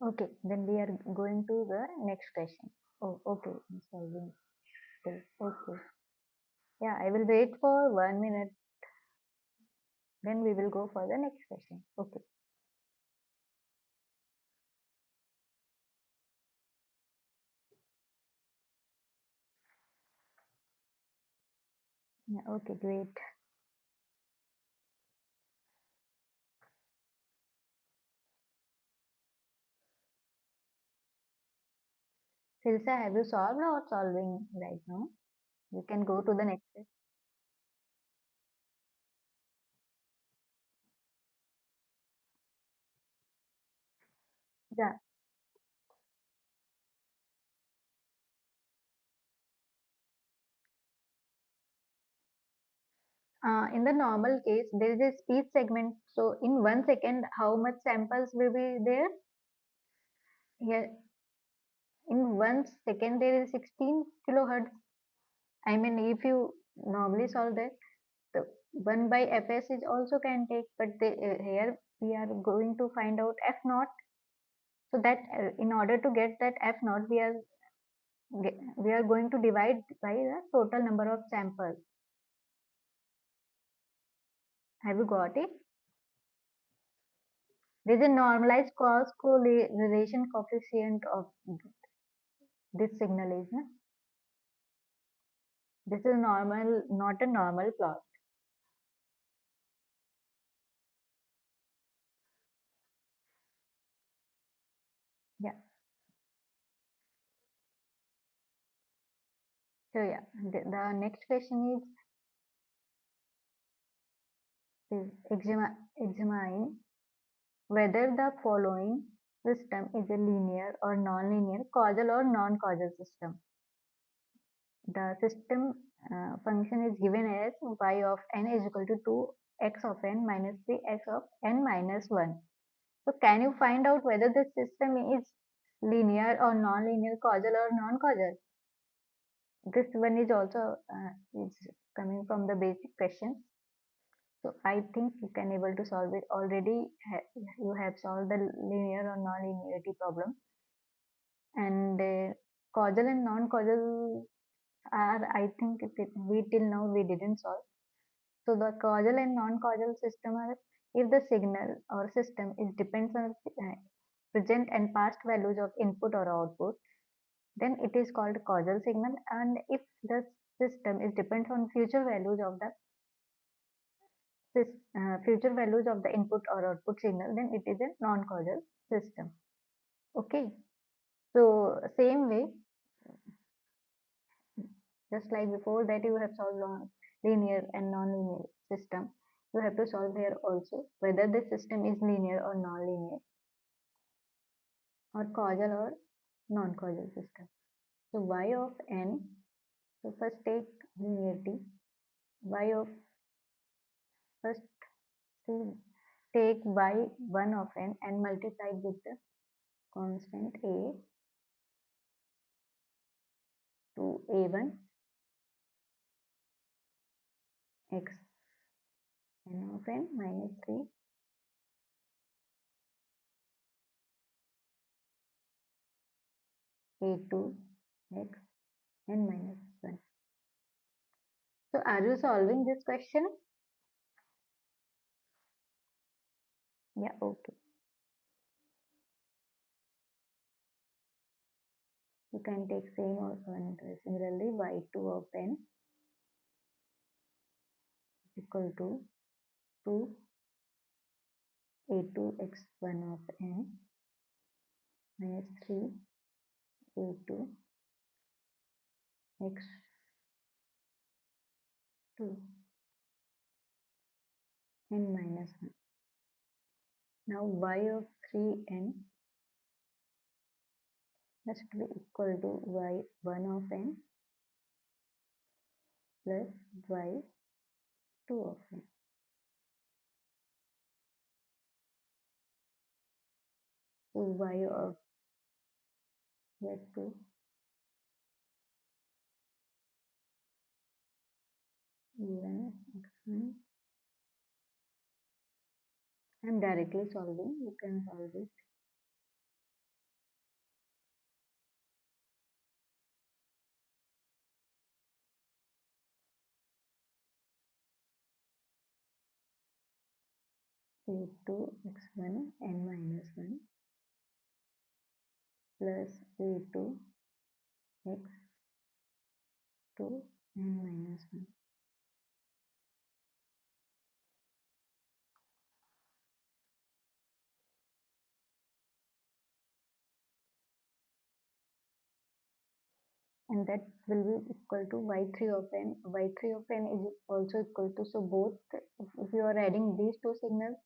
Okay. Then we are going to the next question. Oh, okay. I'm solving still. Okay. Yeah, I will wait for 1 minute. Then we will go for the next question. Okay. Yeah, okay, great. Silsa, have you solved or solving right now? You can go to the next step. Yeah. In the normal case, there is a speech segment. So in 1 second, how much samples will be there? Here, in 1 second, there is 16 kilohertz. I mean, if you normally solve that. The 1 by fs is also can take, but here we are going to find out f naught. So that in order to get that f naught, we are going to divide by the total number of samples. Have you got it? There is a normalized cross correlation coefficient of this signal is na? This is normal, not a normal plot. Yeah. So yeah, the next question is examine whether the following system is a linear or non-linear, causal or non-causal system. The system function is given as y of n is equal to 2x of n minus 3x of n minus 1. So can you find out whether the system is linear or non-linear, causal or non-causal? This one is also is coming from the basic questions. So I think you can able to solve it already. You have solved the linear or non-linearity problem, and causal and non-causal are, I think we till now we didn't solve. So the causal and non-causal system are if the signal or system is depends on present and past values of input or output, then it is called causal signal. And if the system is depends on future values of the future values of the input or output signal, then it is a non-causal system. Okay. So same way, just like before that you have solved linear and non-linear system, you have to solve here also whether the system is linear or non-linear, or causal or non-causal system. So y of n, so first take linearity, y of first take y1 of n and multiply with the constant a to a1 x n of n minus 3 a2 x n minus 1. So are you solving this question? Yeah, okay. You can take same or similarly y2 of n equal to 2 a2 x1 of n minus 3 a2 x2 n minus 1. Now y of 3n has to be equal to y1 of n plus y2 of n. So y of z2 e1 x1. I'm directly solving. You can solve it. a2 x1 n minus 1 plus a2 x2 n minus 1. And that will be equal to y3 of n. y3 of n is also equal to, so both, if you are adding these two signals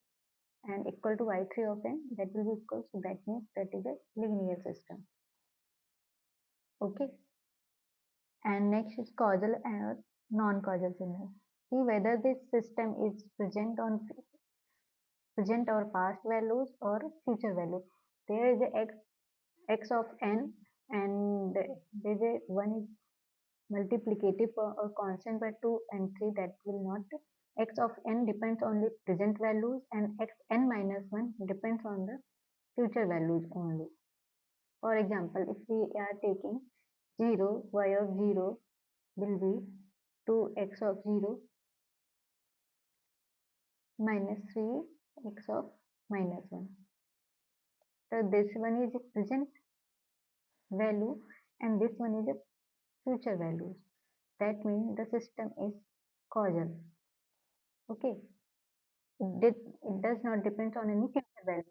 and equal to y3 of n, that will be equal, so that means that is a linear system. Okay. And next is causal and non-causal signal. See whether this system is present or past values or future value. There is a x of n, and there is a one multiplicative or constant by 2 and 3, that will not. X of n depends on the present values and x n minus 1 depends on the future values only. For example, if we are taking 0, y of 0 will be 2x of 0 minus 3 x of minus 1. So this one is a present value and this one is a future values. That means the system is causal. Okay. It does not depend on any future value.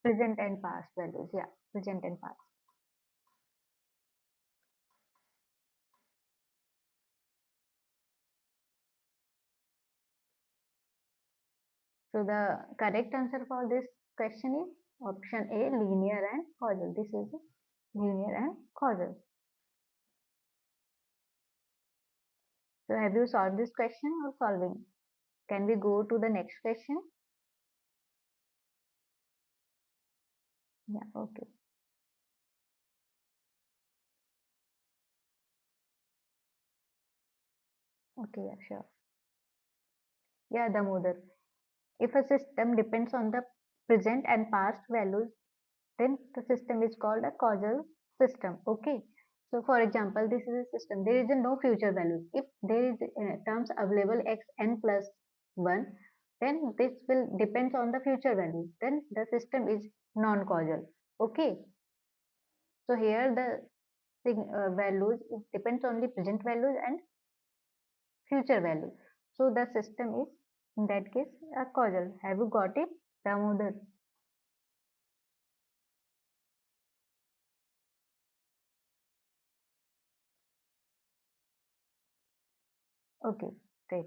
Present and past values. Yeah, present and past. So the correct answer for this question is option A, linear and causal. This is linear and causal. So have you solved this question or solving? Can we go to the next question? Yeah, okay. Okay, yeah, sure. Yeah, Damodar. If a system depends on the present and past values, then the system is called a causal system. Okay. So for example, this is a system. There is no future value. If there is terms available x n plus 1, then this will depends on the future value. Then the system is non-causal. Okay. So here the values, it depends on the present values and future value. So the system is in that case a causal. Have you got it, Damodar? Okay, great.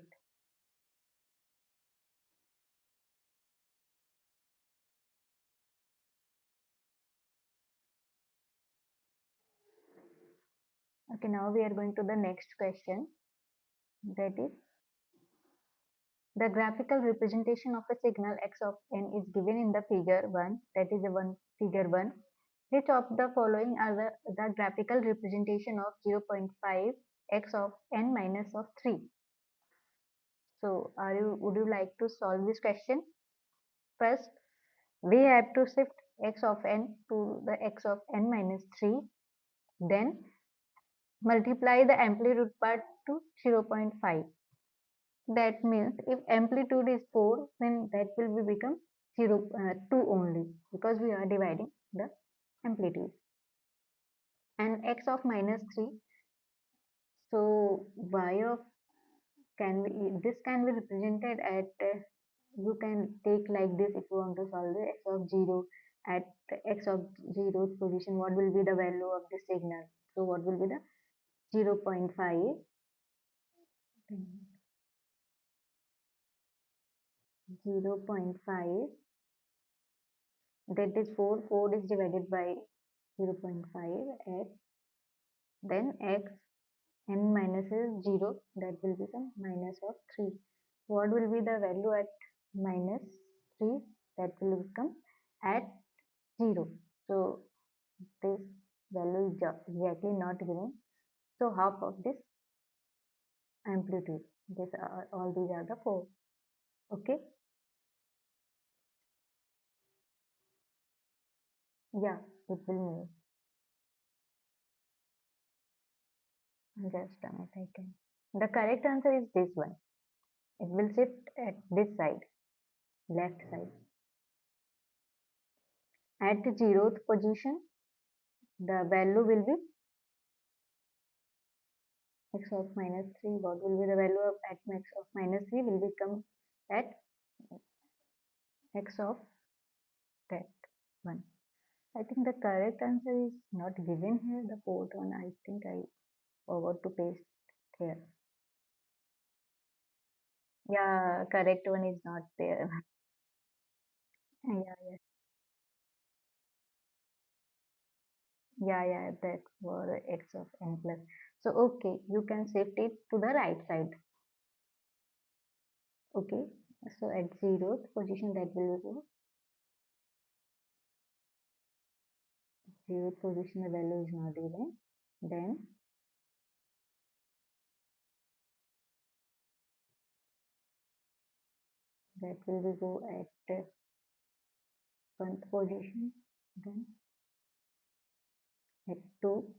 Okay, now we are going to the next question. That is, the graphical representation of a signal x of n is given in the figure 1. That is the one figure 1. Which of the following are the graphical representation of 0.5 x of n minus of 3? So, would you like to solve this question? First, we have to shift x of n to the x of n minus 3. Then multiply the amplitude part to 0.5. That means if amplitude is 4, then that will be become 2 only, because we are dividing the amplitude. And x of minus 3, so y of this can be represented at you can take like this. If you want to solve the x of 0 at x of 0's position, what will be the value of the signal? So what will be the 0.5, 0.5, that is 4 is divided by 0.5 x, then x n minus is 0, that will become minus of 3. What will be the value at minus 3? That will become at 0. So this value is exactly not given. So half of this amplitude. This all these are the 4. Okay. Yeah, it will move. Just a minute, I can. The correct answer is this one. It will shift at this side, left side. At the 0th position, the value will be x of minus 3. What will be the value of at x of minus 3 will become at x of that one. I think the correct answer is not given here. The fourth one, I think I forgot to paste here. Yeah, correct one is not there. Yeah, yeah, that's for x of n plus. So, okay, you can shift it to the right side. Okay, so at 0th position, that will be zeroth position the value is not given, then that will be go at the 1st position, then at 2,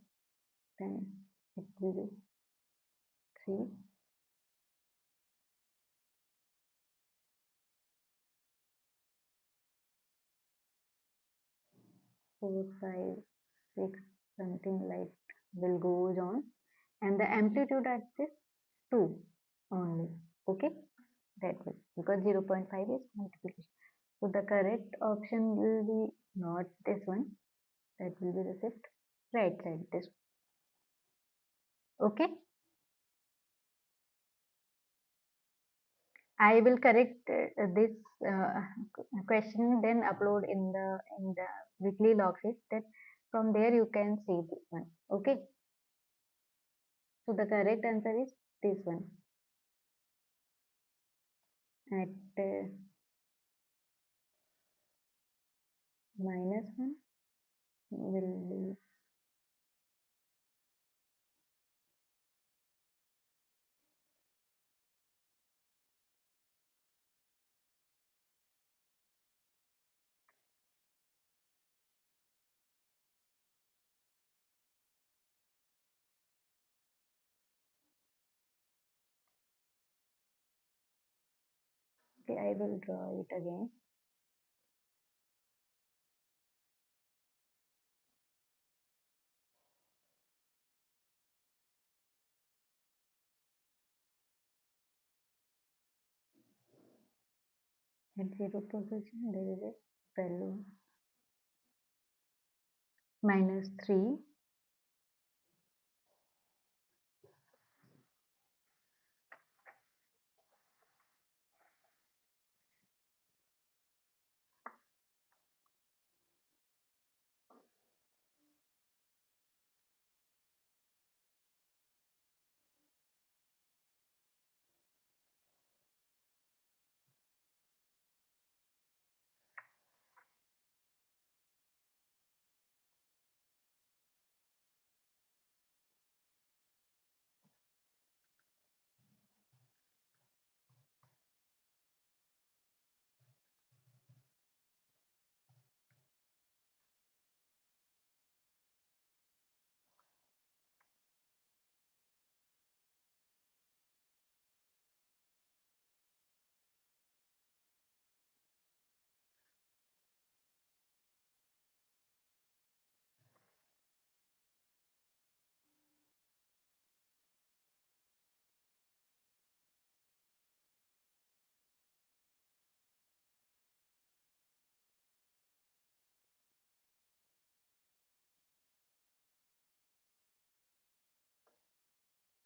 then it will be 3, 4, 5, 6, something like will goes on, and the amplitude at this 2 only. Okay, that will, because 0.5 is multiplication. So the correct option will be not this one, that will be the shift right side this. Okay, I will correct this uh, question, then upload in the weekly log sheet. That from there you can see this one. Okay, so the correct answer is this one at -1 will be. Okay, I will draw it again. At zero position there is a value -3.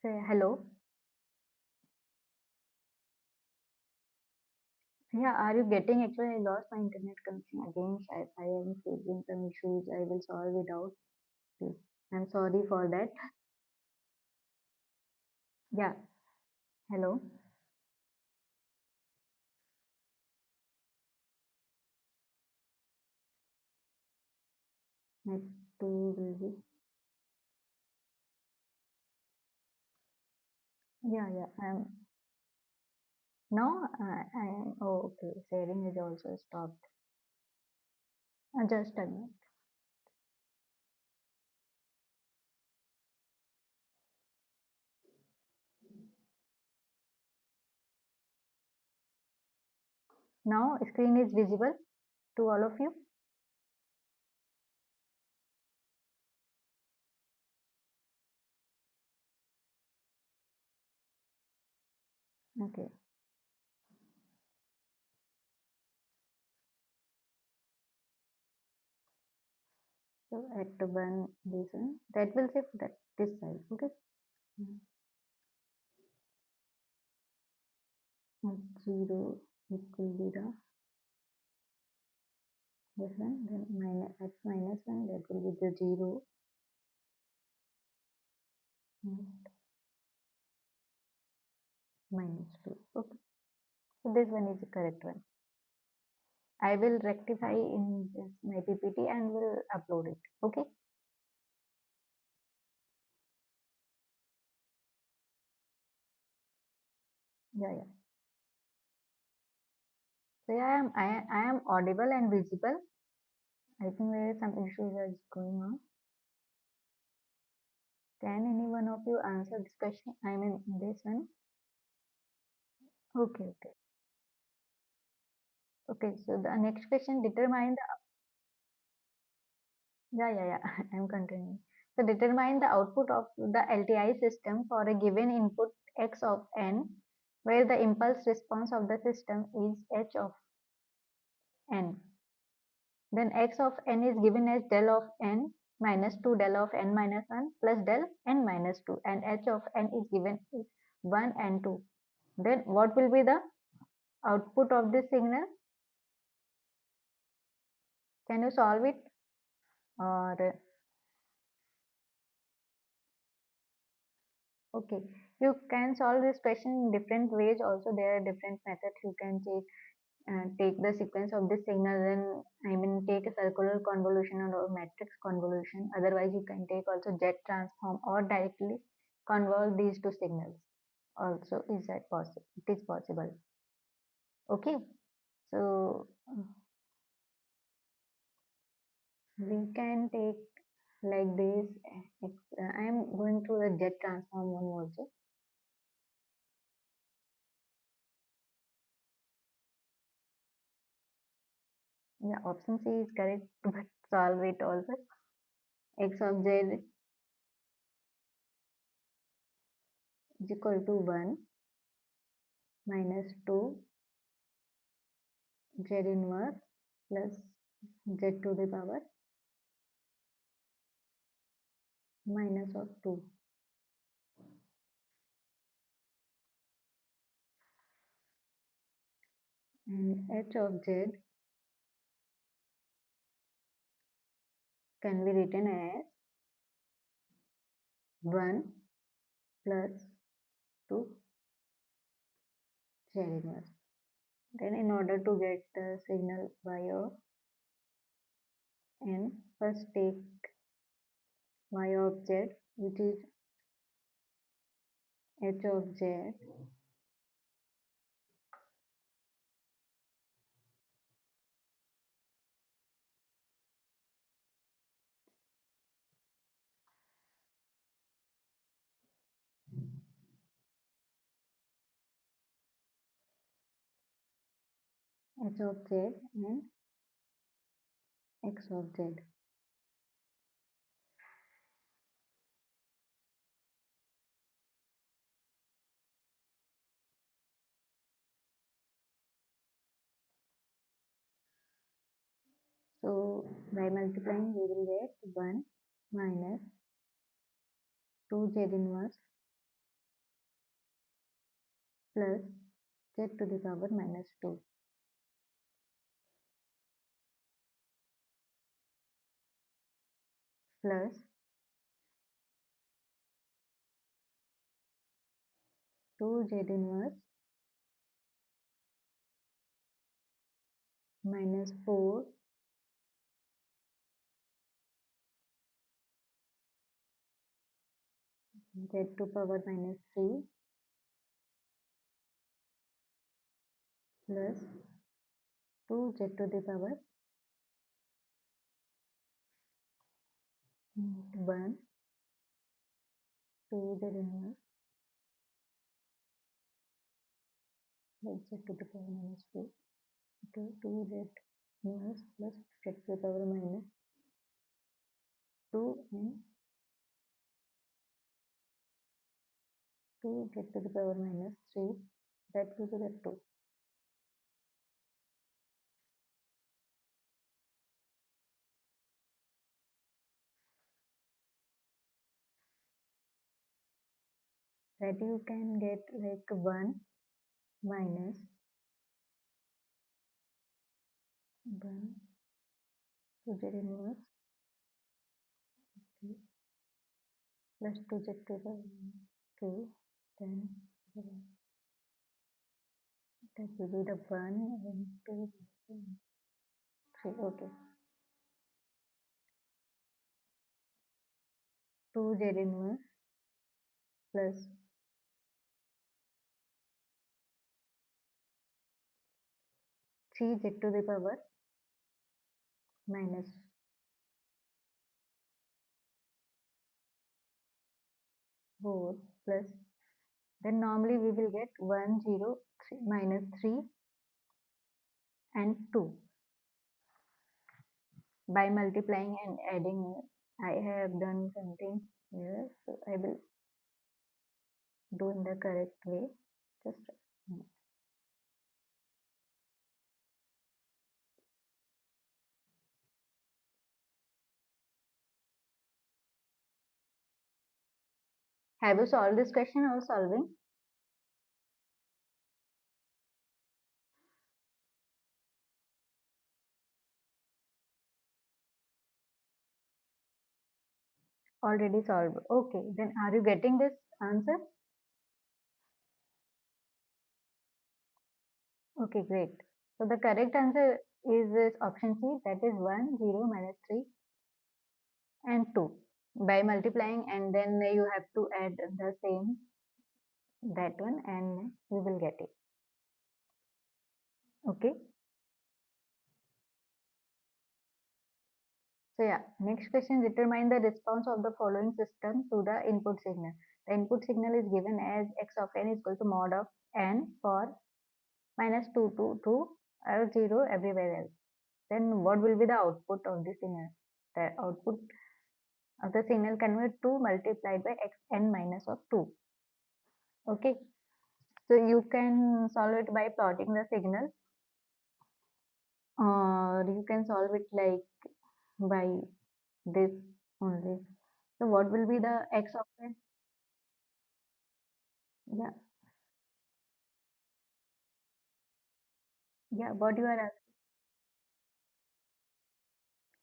Say hello. Yeah, are you getting? Actually, I lost my internet connection again. I am facing some issues. I will solve it out. Please. I'm sorry for that. Yeah, hello. Next two will be. Yeah, yeah. Now I am. Oh, okay. Sharing is also stopped. Just a minute. Now screen is visible to all of you. Okay. So at the one this one that will shift that this side. Okay. Mm. At 0 it will be the this one. Then minus at -1 that will be the 0. And -2. Okay. So this one is the correct one. I will rectify in this my PPT and will upload it. Okay. Yeah, yeah. So yeah, I am audible and visible. I think there is some issues that's going on. Can any one of you answer this question? I mean this one. Okay, okay. Okay, so the next question determine the yeah. I'm continuing. So determine the output of the LTI system for a given input x of n, where the impulse response of the system is h of n. Then x of n is given as del of n minus 2 del of n minus 1 plus del n minus 2, and h of n is given as 1 and 2. Then what will be the output of this signal? Can you solve it? Or okay, you can solve this question in different ways. Also, there are different methods you can take the sequence of this signal. Then I mean take a circular convolution or a matrix convolution. Otherwise, you can take also jet transform or directly convolve these two signals. Also, is that possible? It is possible. Okay, so we can take like this. I am going through the jet transform one also. Yeah, option C is correct, but solve it also. X of z is equal to 1 minus 2 z inverse plus z to the power minus of 2, and h of z can be written as 1 plus 2 z inverse. Then in order to get the signal y of n, first take y of z, which is h of z h of z and x of z. So by multiplying, we will get 1 minus 2 z inverse plus z to the power minus 2 plus 2 z inverse minus 4 z to power minus 3 plus 2 z to the power 1, 2 z inverse plus z to the power minus 2 to 2 z inverse plus z to the power minus 2 and 2 z to the power minus 3, that will be the 2. That you can get like 1 minus 1 2 z inverse plus 2 z to the power 2, then that will be the 1 and 2 3. Okay. 2z inverse plus 3z to the power minus 4 plus, then normally we will get 1 0 3, minus 3 and 2 by multiplying and adding. I have done something here, so I will do in the correct way. Just have you solved this question or solving? Already solved. Okay, then are you getting this answer? Okay, great. So the correct answer is this option C, that is 1 0 minus 3 and 2 by multiplying, and then you have to add the same, that one, and we will get it. Okay. So yeah, next question, determine the response of the following system to the input signal. The input signal is given as x of n is equal to mod of n for minus 2 to 2 or 0 everywhere else. Then what will be the output of the signal? The output of the signal convert to multiplied by x n minus of 2. Okay. So you can solve it by plotting the signal, or you can solve it like by this only. So what will be the x of n? Yeah, yeah. What you are asking?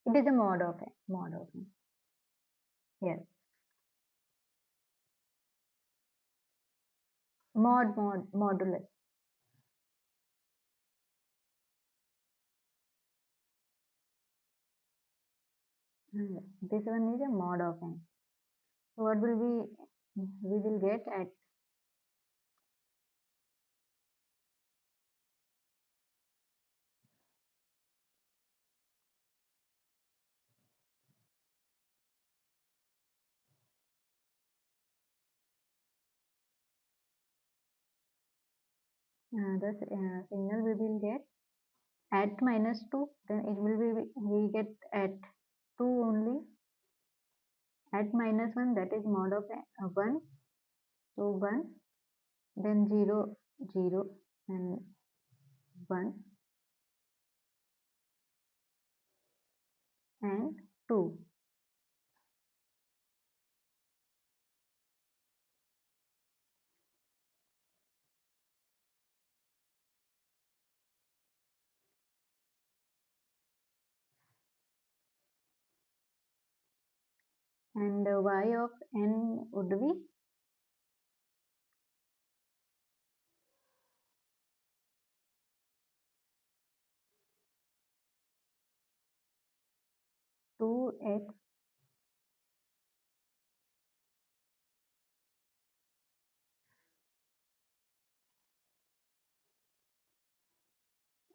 It is a mod of n. Mod of n. Yes. Modulus. This one is a mod of n. So what will be? We will get at the signal we will get at minus 2, then it will be, we get at 2 only, at minus 1, that is mod of 1, so 1, then 0 0 and 1 and 2, and y of n would be 2x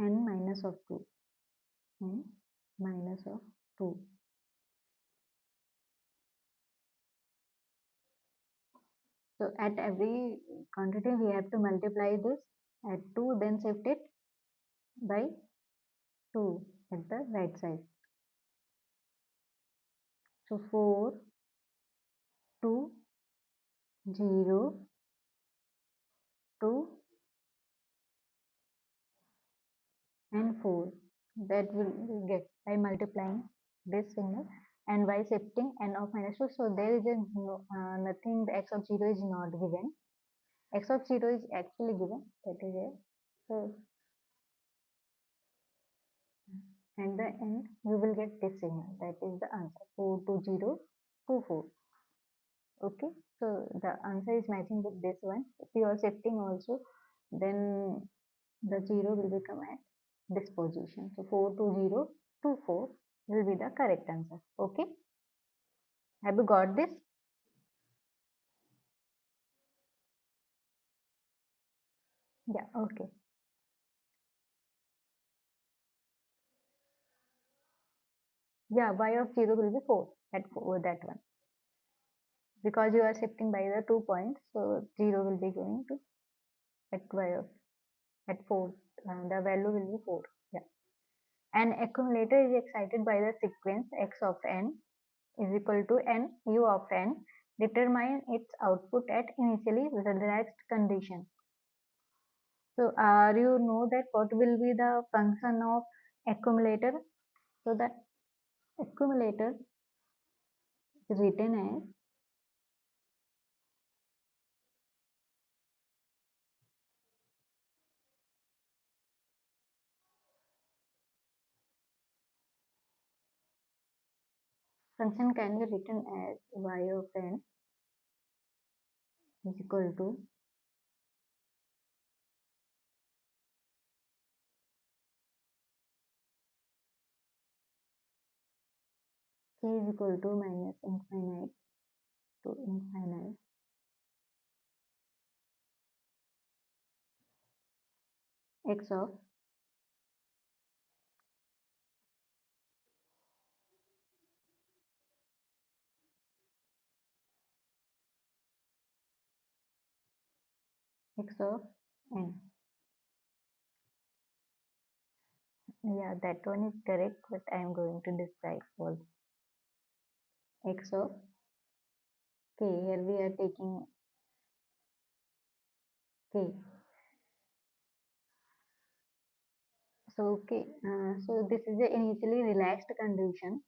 n minus of 2, n minus of 2. So at every quantity we have to multiply this at 2, then shift it by 2 at the right side. So 4, 2, 0, 2 and 4. That will we get by multiplying this signal and by shifting n of minus 2. So there is a nothing, the x of 0 is not given. X of 0 is actually given, that is it. So at the end you will get this signal, that is the answer, 4 to 0 to 4. Okay, so the answer is matching with this one. If you are shifting also, then the 0 will become at this position. So 4 to 0 to 4 will be the correct answer. Okay, have you got this? Yeah, okay. Yeah, y of 0 will be 4 at 4, that one. Because you are shifting by the 2 points, so 0 will be going to at y of at 4. The value will be 4. Yeah. An accumulator is excited by the sequence x of n is equal to n u of n. Determine its output at initially relaxed condition. So, you know that what will be the function of accumulator? So, the accumulator is written as function can be written as y of n is equal to k is equal to minus infinite to infinite x of n. Yeah, that one is correct, but I am going to describe for x of k. Here we are taking k. So, okay, so this is the initially relaxed condition.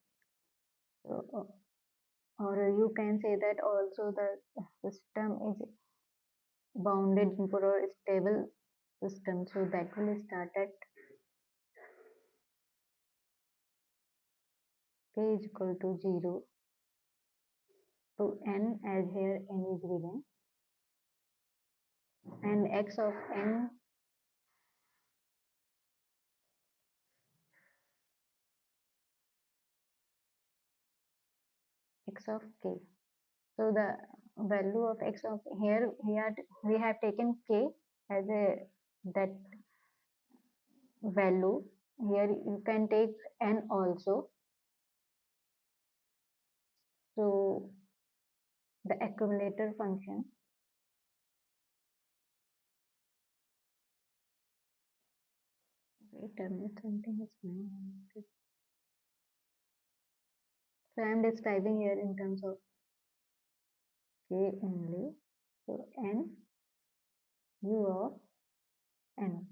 So, or you can say that also the system is bounded for a stable system. So that will start at k is equal to 0 to n, as here n is given, and x of n x of k. So the value of x of here we have taken k as a that value. Here you can take n also. So the accumulator function, wait a minute, something is going on. So I am describing here in terms of k only. So n u of n.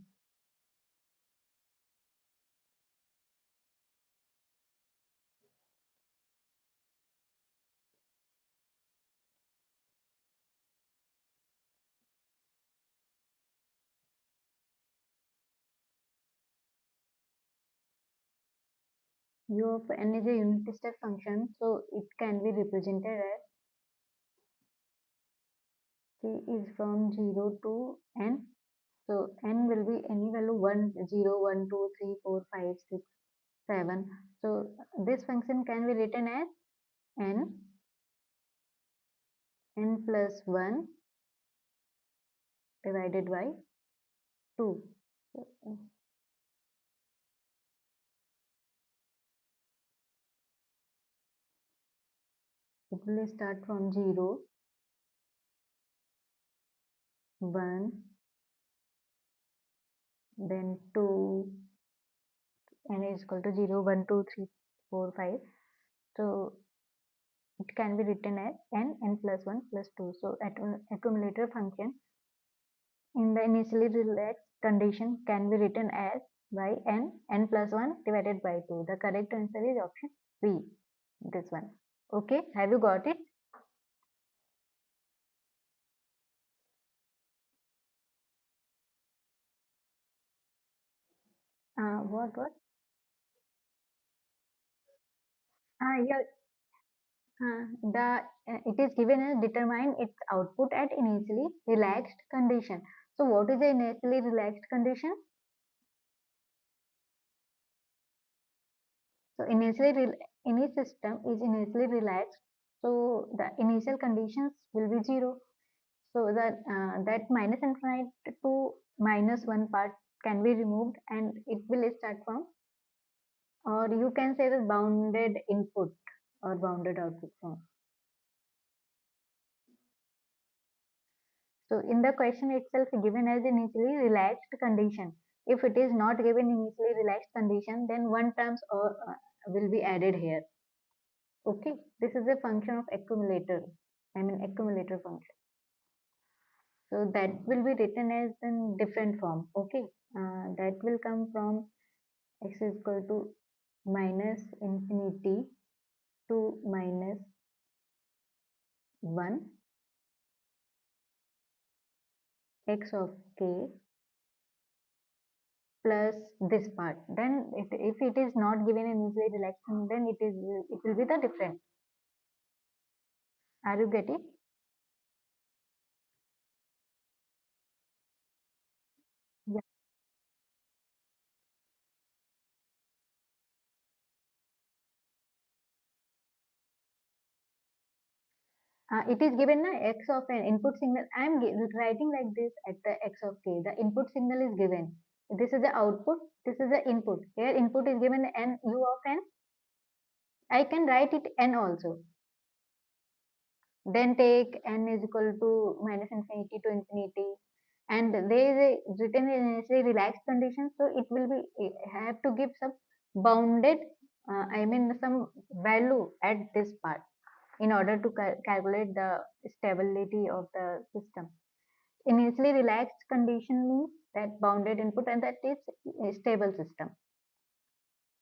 U of n is a unit step function, so it can be represented as k is from 0 to n. So n will be any value 1, 0, 1, 2, 3, 4, 5, 6, 7. So this function can be written as n plus 1 divided by 2. So, it will start from 0, 1, then 2, n is equal to 0, 1, 2, 3, 4, 5. So it can be written as n plus 1 plus 2. So accumulator function in the initially relaxed condition can be written as by n plus 1 divided by 2. The correct answer is option B, this one. Okay, have you got it? What? Yeah, it is given as determine its output at initially relaxed condition. So what is the initially relaxed condition? So any system is initially relaxed. So the initial conditions will be 0. So that minus infinite to minus one part can be removed and it will start from, or you can say the bounded input or bounded output form. So in the question itself given as initially relaxed condition. If it is not given initially relaxed condition, then one terms or will be added here. Okay, this is a function of accumulator. I mean accumulator function. So that will be written as in different form. Okay, that will come from x is equal to minus infinity to minus 1 x of k plus this part. Then if it is not given in initially relaxed, then it will be the different. Are you getting? Yeah. It is given na x of an input signal. I am writing like this at the x of k. The input signal is given. This is the output. This is the input. Here input is given n u of n. I can write it n also. Then take n is equal to minus infinity to infinity, and there is a written in a relaxed condition, so it will be have to give some bounded, I mean some value at this part in order to calculate the stability of the system. Initially relaxed condition means that bounded input and that is a stable system.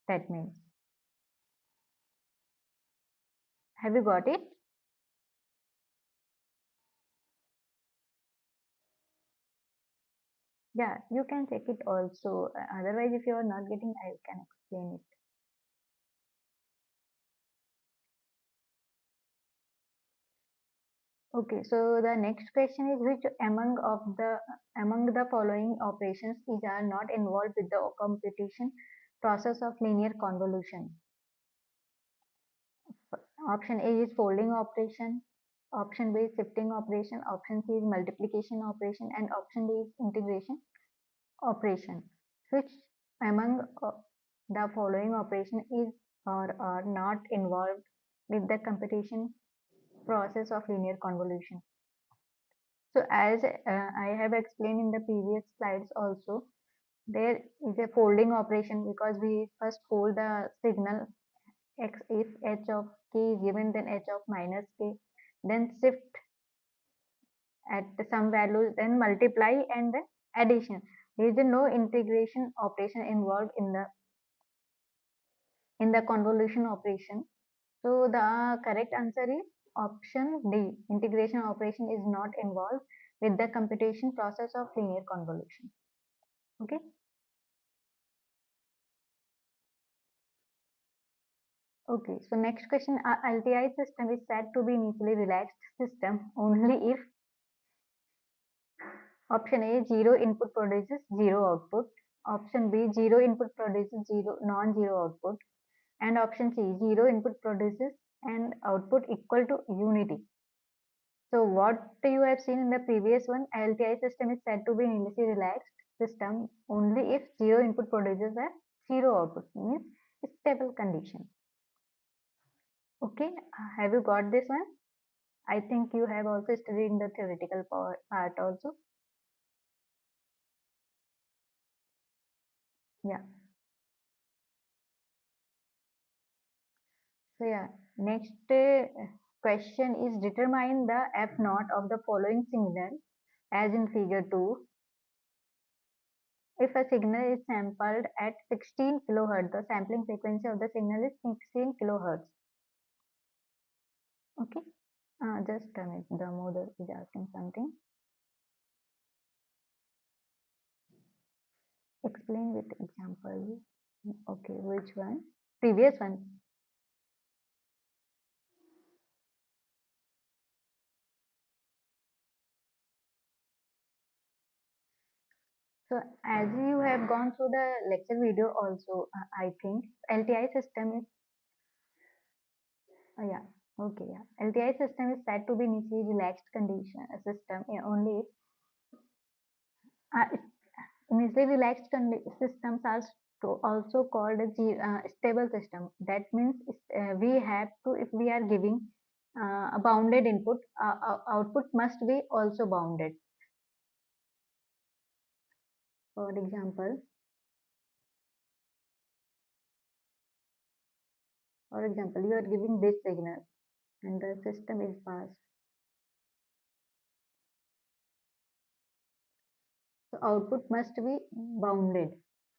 That means, have you got it? Yeah, you can check it also. Otherwise, if you are not getting, I can explain it. Okay, so the next question is which among the following operations is are not involved with the computation process of linear convolution? Option A is folding operation, option B is shifting operation, option C is multiplication operation, and option D is integration operation. Which among the following operation is or are not involved with the computation process of linear convolution? So as I have explained in the previous slides also, there is a folding operation because we first fold the signal x. If h of k is given, then h of minus k, then shift at some value, then multiply and then addition. There is no integration operation involved in the convolution operation. So the correct answer is option D. Integration operation is not involved with the computation process of linear convolution. Okay. Okay. So next question: LTI system is said to be initially relaxed system only if option A zero input produces zero output, option B zero input produces zero non-zero output, and option C zero input produces an output equal to unity. So what you have seen in the previous one, LTI system is said to be initially relaxed system only if zero input produces a zero output, means stable condition. Okay, have you got this one? I think you have also studied in the theoretical part also. Yeah. So yeah, next question is determine the F naught of the following signal as in figure 2. If a signal is sampled at 16 kilohertz, the sampling frequency of the signal is 16 kilohertz. Okay, just a minute, the model is asking something. Explain with example. Okay, which one? Previous one. So as you have gone through the lecture video also, I think LTI system is, yeah, okay, yeah. LTI system is said to be initially relaxed condition system only if initially relaxed systems are also called a stable system. That means we have to, if we are giving a bounded input, output must be also bounded. For example, you are giving this signal and the system is fast. So output must be bounded.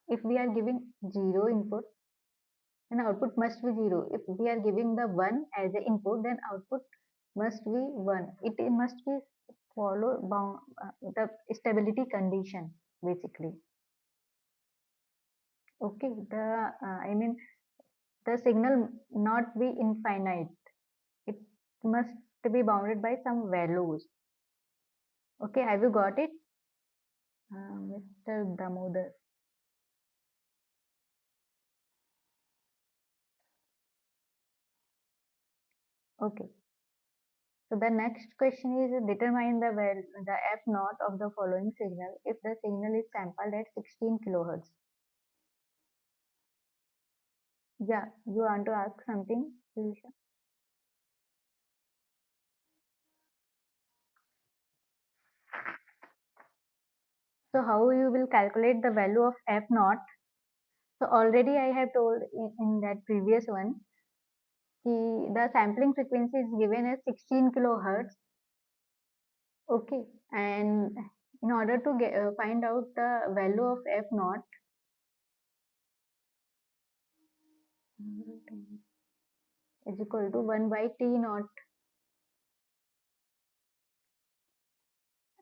If we are giving 0 input, then output must be 0. If we are giving the 1 as an input, then output must be 1. It must be follow the stability condition basically. Okay, I mean the signal not be infinite. It must be bounded by some values. Okay, have you got it, Mr. Damodar? Okay. So the next question is determine the f naught of the following signal if the signal is sampled at 16 kilohertz. Yeah, you want to ask something, Sirisha? So how you will calculate the value of f naught? So already I have told in that previous one, the sampling frequency is given as 16 kilohertz. Okay, and in order to find out the value of f naught, is equal to 1 by t naught,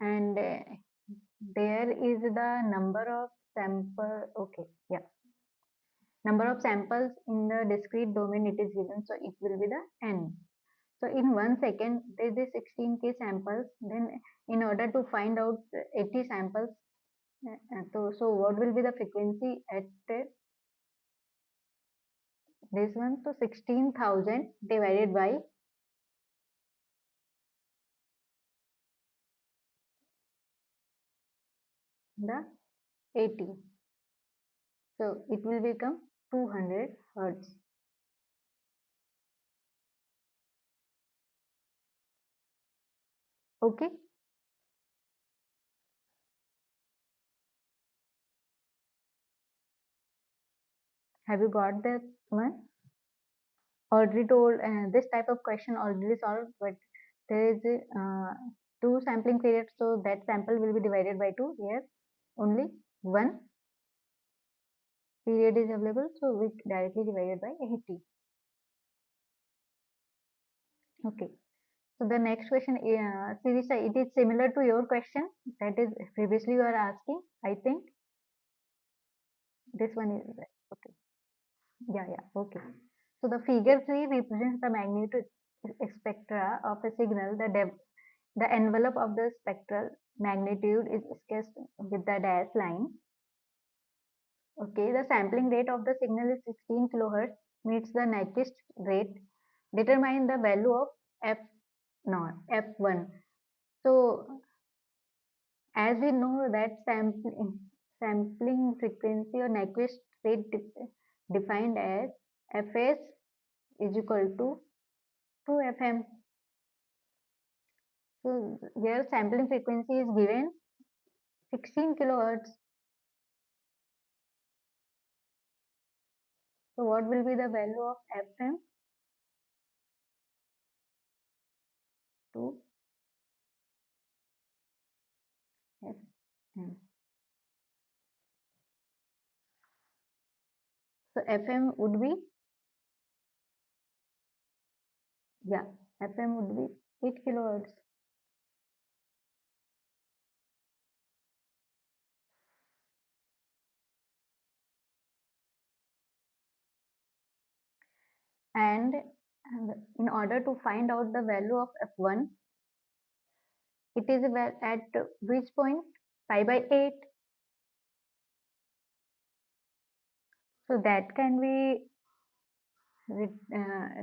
and there is the number of sample. Okay, yeah, number of samples in the discrete domain it is given, so it will be the n. So in 1 second there is 16k samples. Then in order to find out 80 samples, so what will be the frequency at this one? So 16,000 divided by the 80. So it will become 200 hertz. Okay. Have you got that one? Already told this type of question already solved, but there is two sampling periods, so that sample will be divided by 2. Here only one period is available, so we directly divided by 80. Okay. So the next question, Sirisha, it is similar to your question that is previously you are asking. I think this one is okay. Yeah. Okay. So the figure 3 represents the magnitude spectra of a signal. The envelope of the spectral magnitude is sketched with the dash line. Okay, the sampling rate of the signal is 16 kilohertz, meets the Nyquist rate. Determine the value of f naught, f1. So as we know that sampling frequency or Nyquist rate defined as fs is equal to 2fm. So here sampling frequency is given 16 kilohertz. So what will be the value of fm? 2 fm. So fm would be, yeah, fm would be 8 kilohertz. And in order to find out the value of f1, it is at which point? Pi by 8. So that can be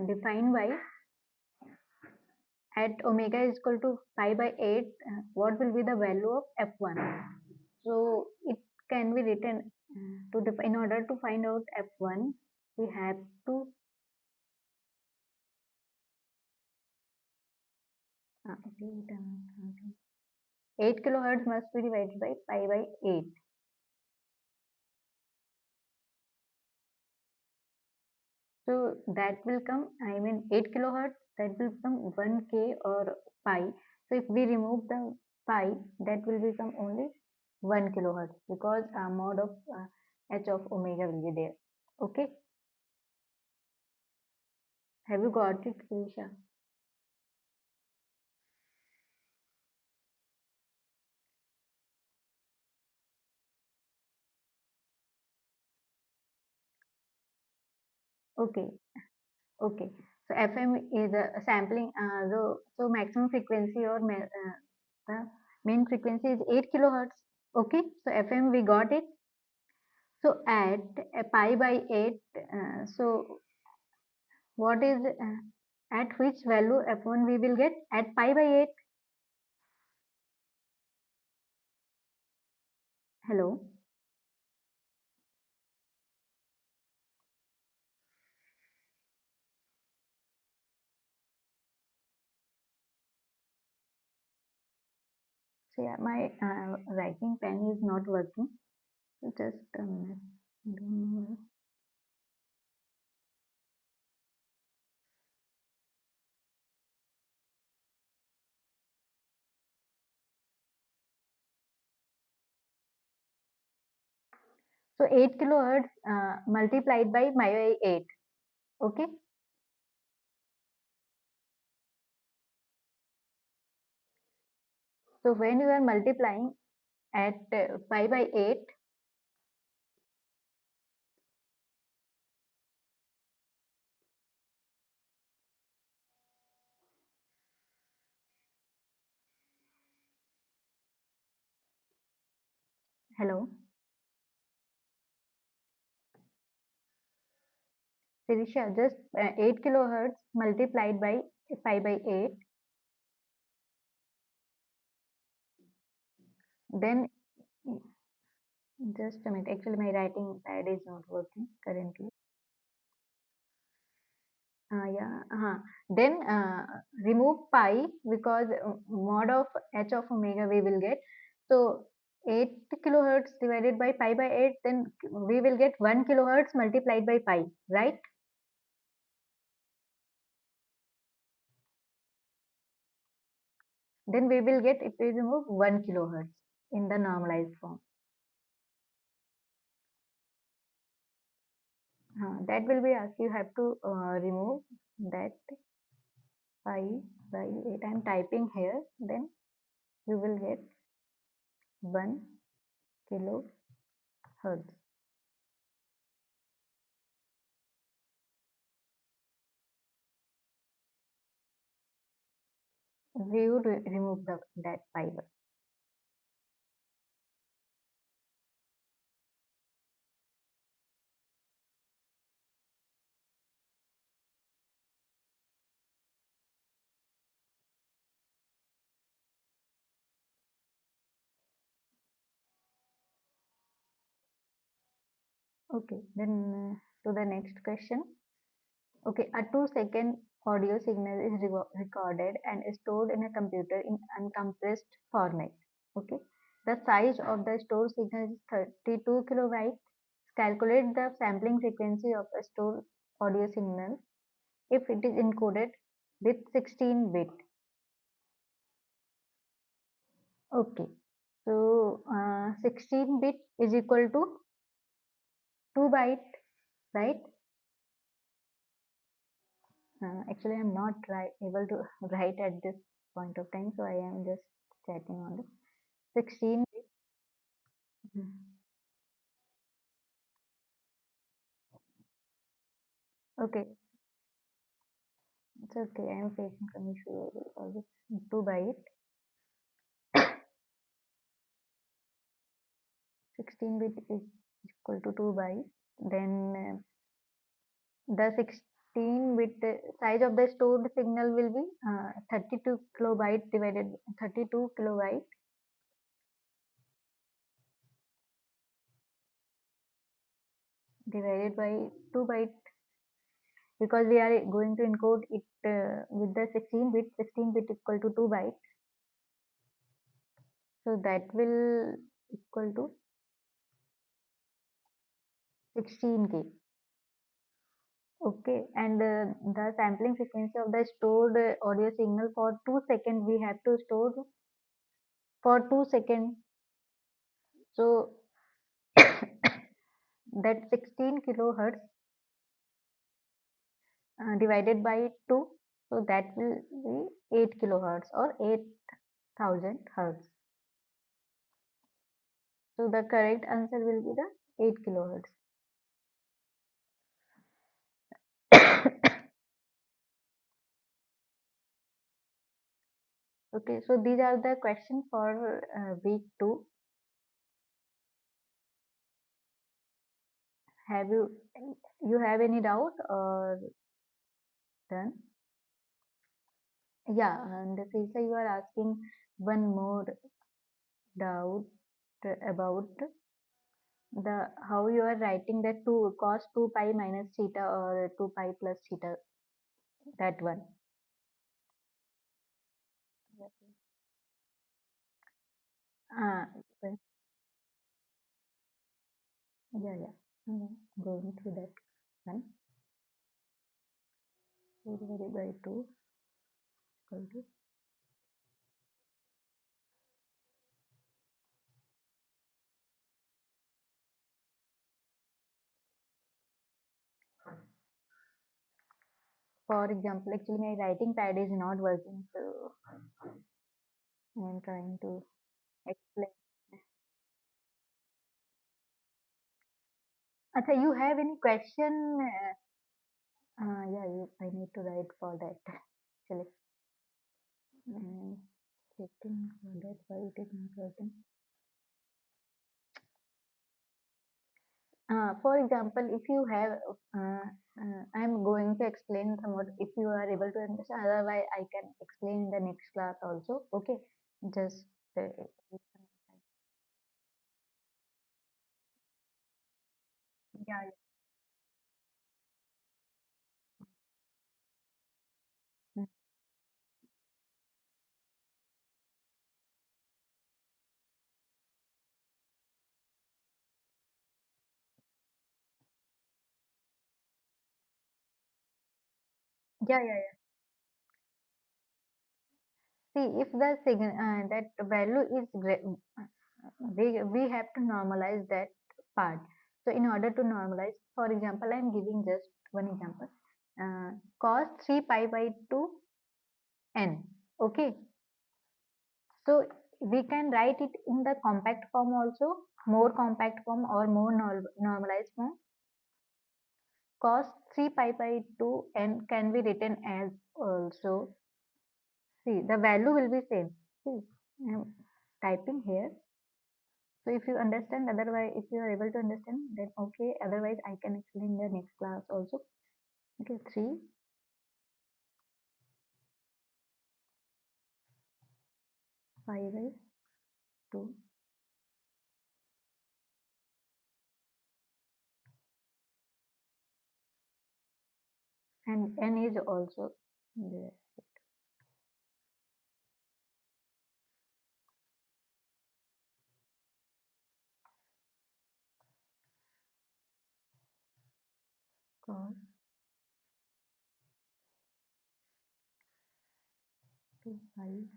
defined by at omega is equal to pi by 8, what will be the value of f1? So it can be written in order to find out f1, we have to 8 kilohertz must be divided by pi by 8. So that will come, I mean 8 kilohertz, that will become 1k or pi. So if we remove the pi, that will become only 1 kilohertz because mod of h of omega will be there. Okay, have you got it, Krisha? Okay, okay. So FM is a sampling, so maximum frequency or the main frequency is 8 kilohertz. Okay, so FM we got it. So at pi by 8, so what is at which value f1 we will get at pi by 8? Hello. So yeah, my writing pen is not working. So just a minute. I don't know. So 8 kilohertz multiplied by my 8. Okay. So when you are multiplying at pi by 8, hello, Sirisha, just 8 kilohertz multiplied by pi by 8, then just a minute. Actually, my writing pad is not working currently. Yeah. Then remove pi because mod of h of omega we will get. So 8 kilohertz divided by pi by 8, then we will get 1 kilohertz multiplied by pi, right? Then we will get, if we remove 1 kilohertz in the normalized form. That will be asked. You have to remove that pi by 8. I am typing here. Then you will get 1 kilohertz. We would remove that pi by. Okay, then to the next question. Okay, a 2-second audio signal is recorded and stored in a computer in uncompressed format. Okay, the size of the stored signal is 32 kilobytes. Calculate the sampling frequency of a stored audio signal if it is encoded with 16 bit. Okay, so 16 bit is equal to 2 byte, right? Actually, I'm not able to write at this point of time, so I am just chatting on the 16. Mhm. Okay, it's okay. I am facing some issue because it's 2 byte. 16 bit is equal to 2 byte. Then the 16 bit size of the stored signal will be 32 kilobyte divided 32 kilobyte divided by 2 byte, because we are going to encode it with the 16 bit. 16 bit equal to 2 byte, so that will equal to 16K. Okay, and the sampling frequency of the stored audio signal for 2 seconds, we have to store for 2 seconds. So that 16 kilohertz divided by 2, so that will be 8 kilohertz or 8000 hertz. So the correct answer will be the 8 kilohertz. Okay, so these are the questions for week 2. Have you have any doubt or done? Yeah, and Sisa, you are asking one more doubt about the how you are writing the 2 cos 2 pi minus theta or 2 pi plus theta, that one. Ah, okay. Yeah, yeah. Going through that one. 4 divided by 2 equal to, for example, actually my writing pad is not working, so I am trying to explain. Acha, you have any question? Yeah, I need to write for that actually. And checking for that why it is not working. For example, if you have, I'm going to explain somewhat if you are able to understand. Otherwise, I can explain in the next class also. Okay, just yeah, yeah, yeah. See, if the signal that value is we have to normalize that part. So in order to normalize, for example, I'm giving just one example. Cos 3 pi by 2 n. Okay, so we can write it in the compact form also, more compact form or more normalized form. Cos 3 pi by 2 n can be written as also. See, the value will be same. See, I'm typing here. So if you understand, otherwise, if you are able to understand, then okay. Otherwise, I can explain the next class also. Okay, 3 pi by 2, and n is also there. Cos 2 pi.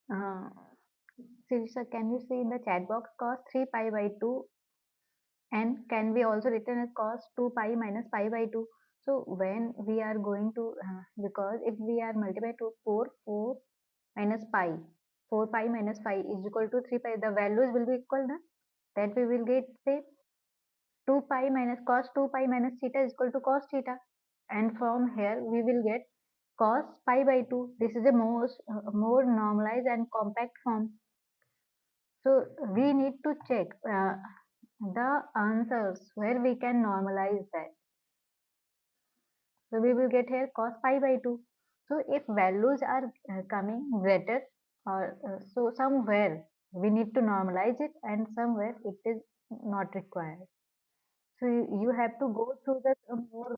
Uh, Sirisha, can you see in the chat box cos 3 pi by 2 and can be also written as cos 2 pi minus pi by 2. So when we are going to, because if we are multiply to 4 minus pi, 4 pi minus pi is equal to 3 pi, the values will be equal, na? That we will get, say, 2 pi minus cos 2 pi minus theta is equal to cos theta. And from here we will get cos pi by 2. This is a more normalized and compact form. So we need to check the answers where we can normalize that. So we will get here cos pi by 2. So if values are coming greater, or so somewhere we need to normalize it, and somewhere it is not required. So you have to go through the more.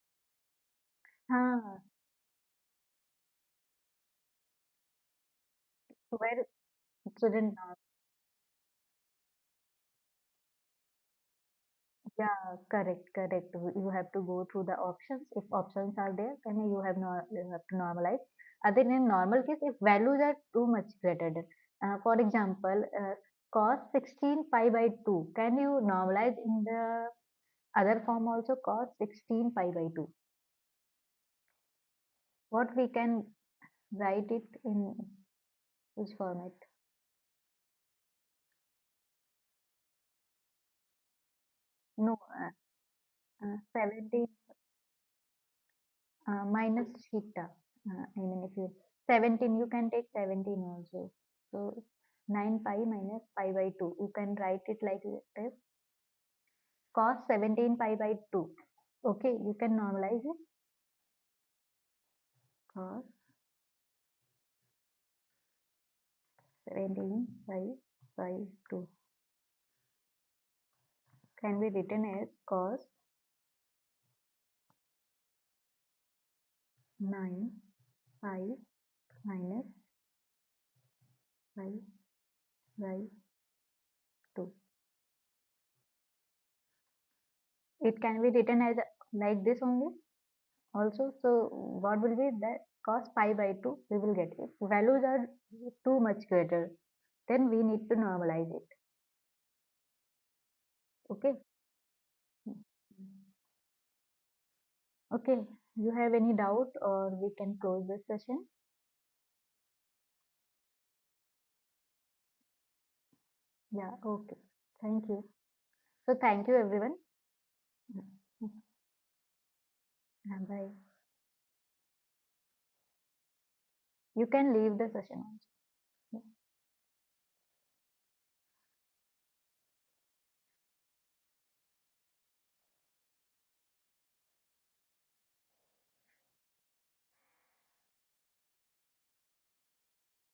uh, where it shouldn't. Yeah, correct, correct. You have to go through the options. If options are there, then you have to normalize. Other than normal case, if values are too much greater than, for example, cos 16 pi by 2, can you normalize in the other form also, cos 16 pi by 2? What we can write it in which format? No, 17 minus theta. I mean, if you 17, you can take 17 also. So 9 pi minus pi by 2. You can write it like this, cos 17 pi by 2. Okay, you can normalize it. Cos 17 by 2 can be written as cos 9 pi minus pi by 2. It can be written as like this only also. So what will be that, cos pi by 2 we will get. If values are too much greater, then we need to normalize it. Okay. Okay, you have any doubt, or we can close this session? Yeah, okay, thank you. So thank you everyone. Bye. You can leave the session also.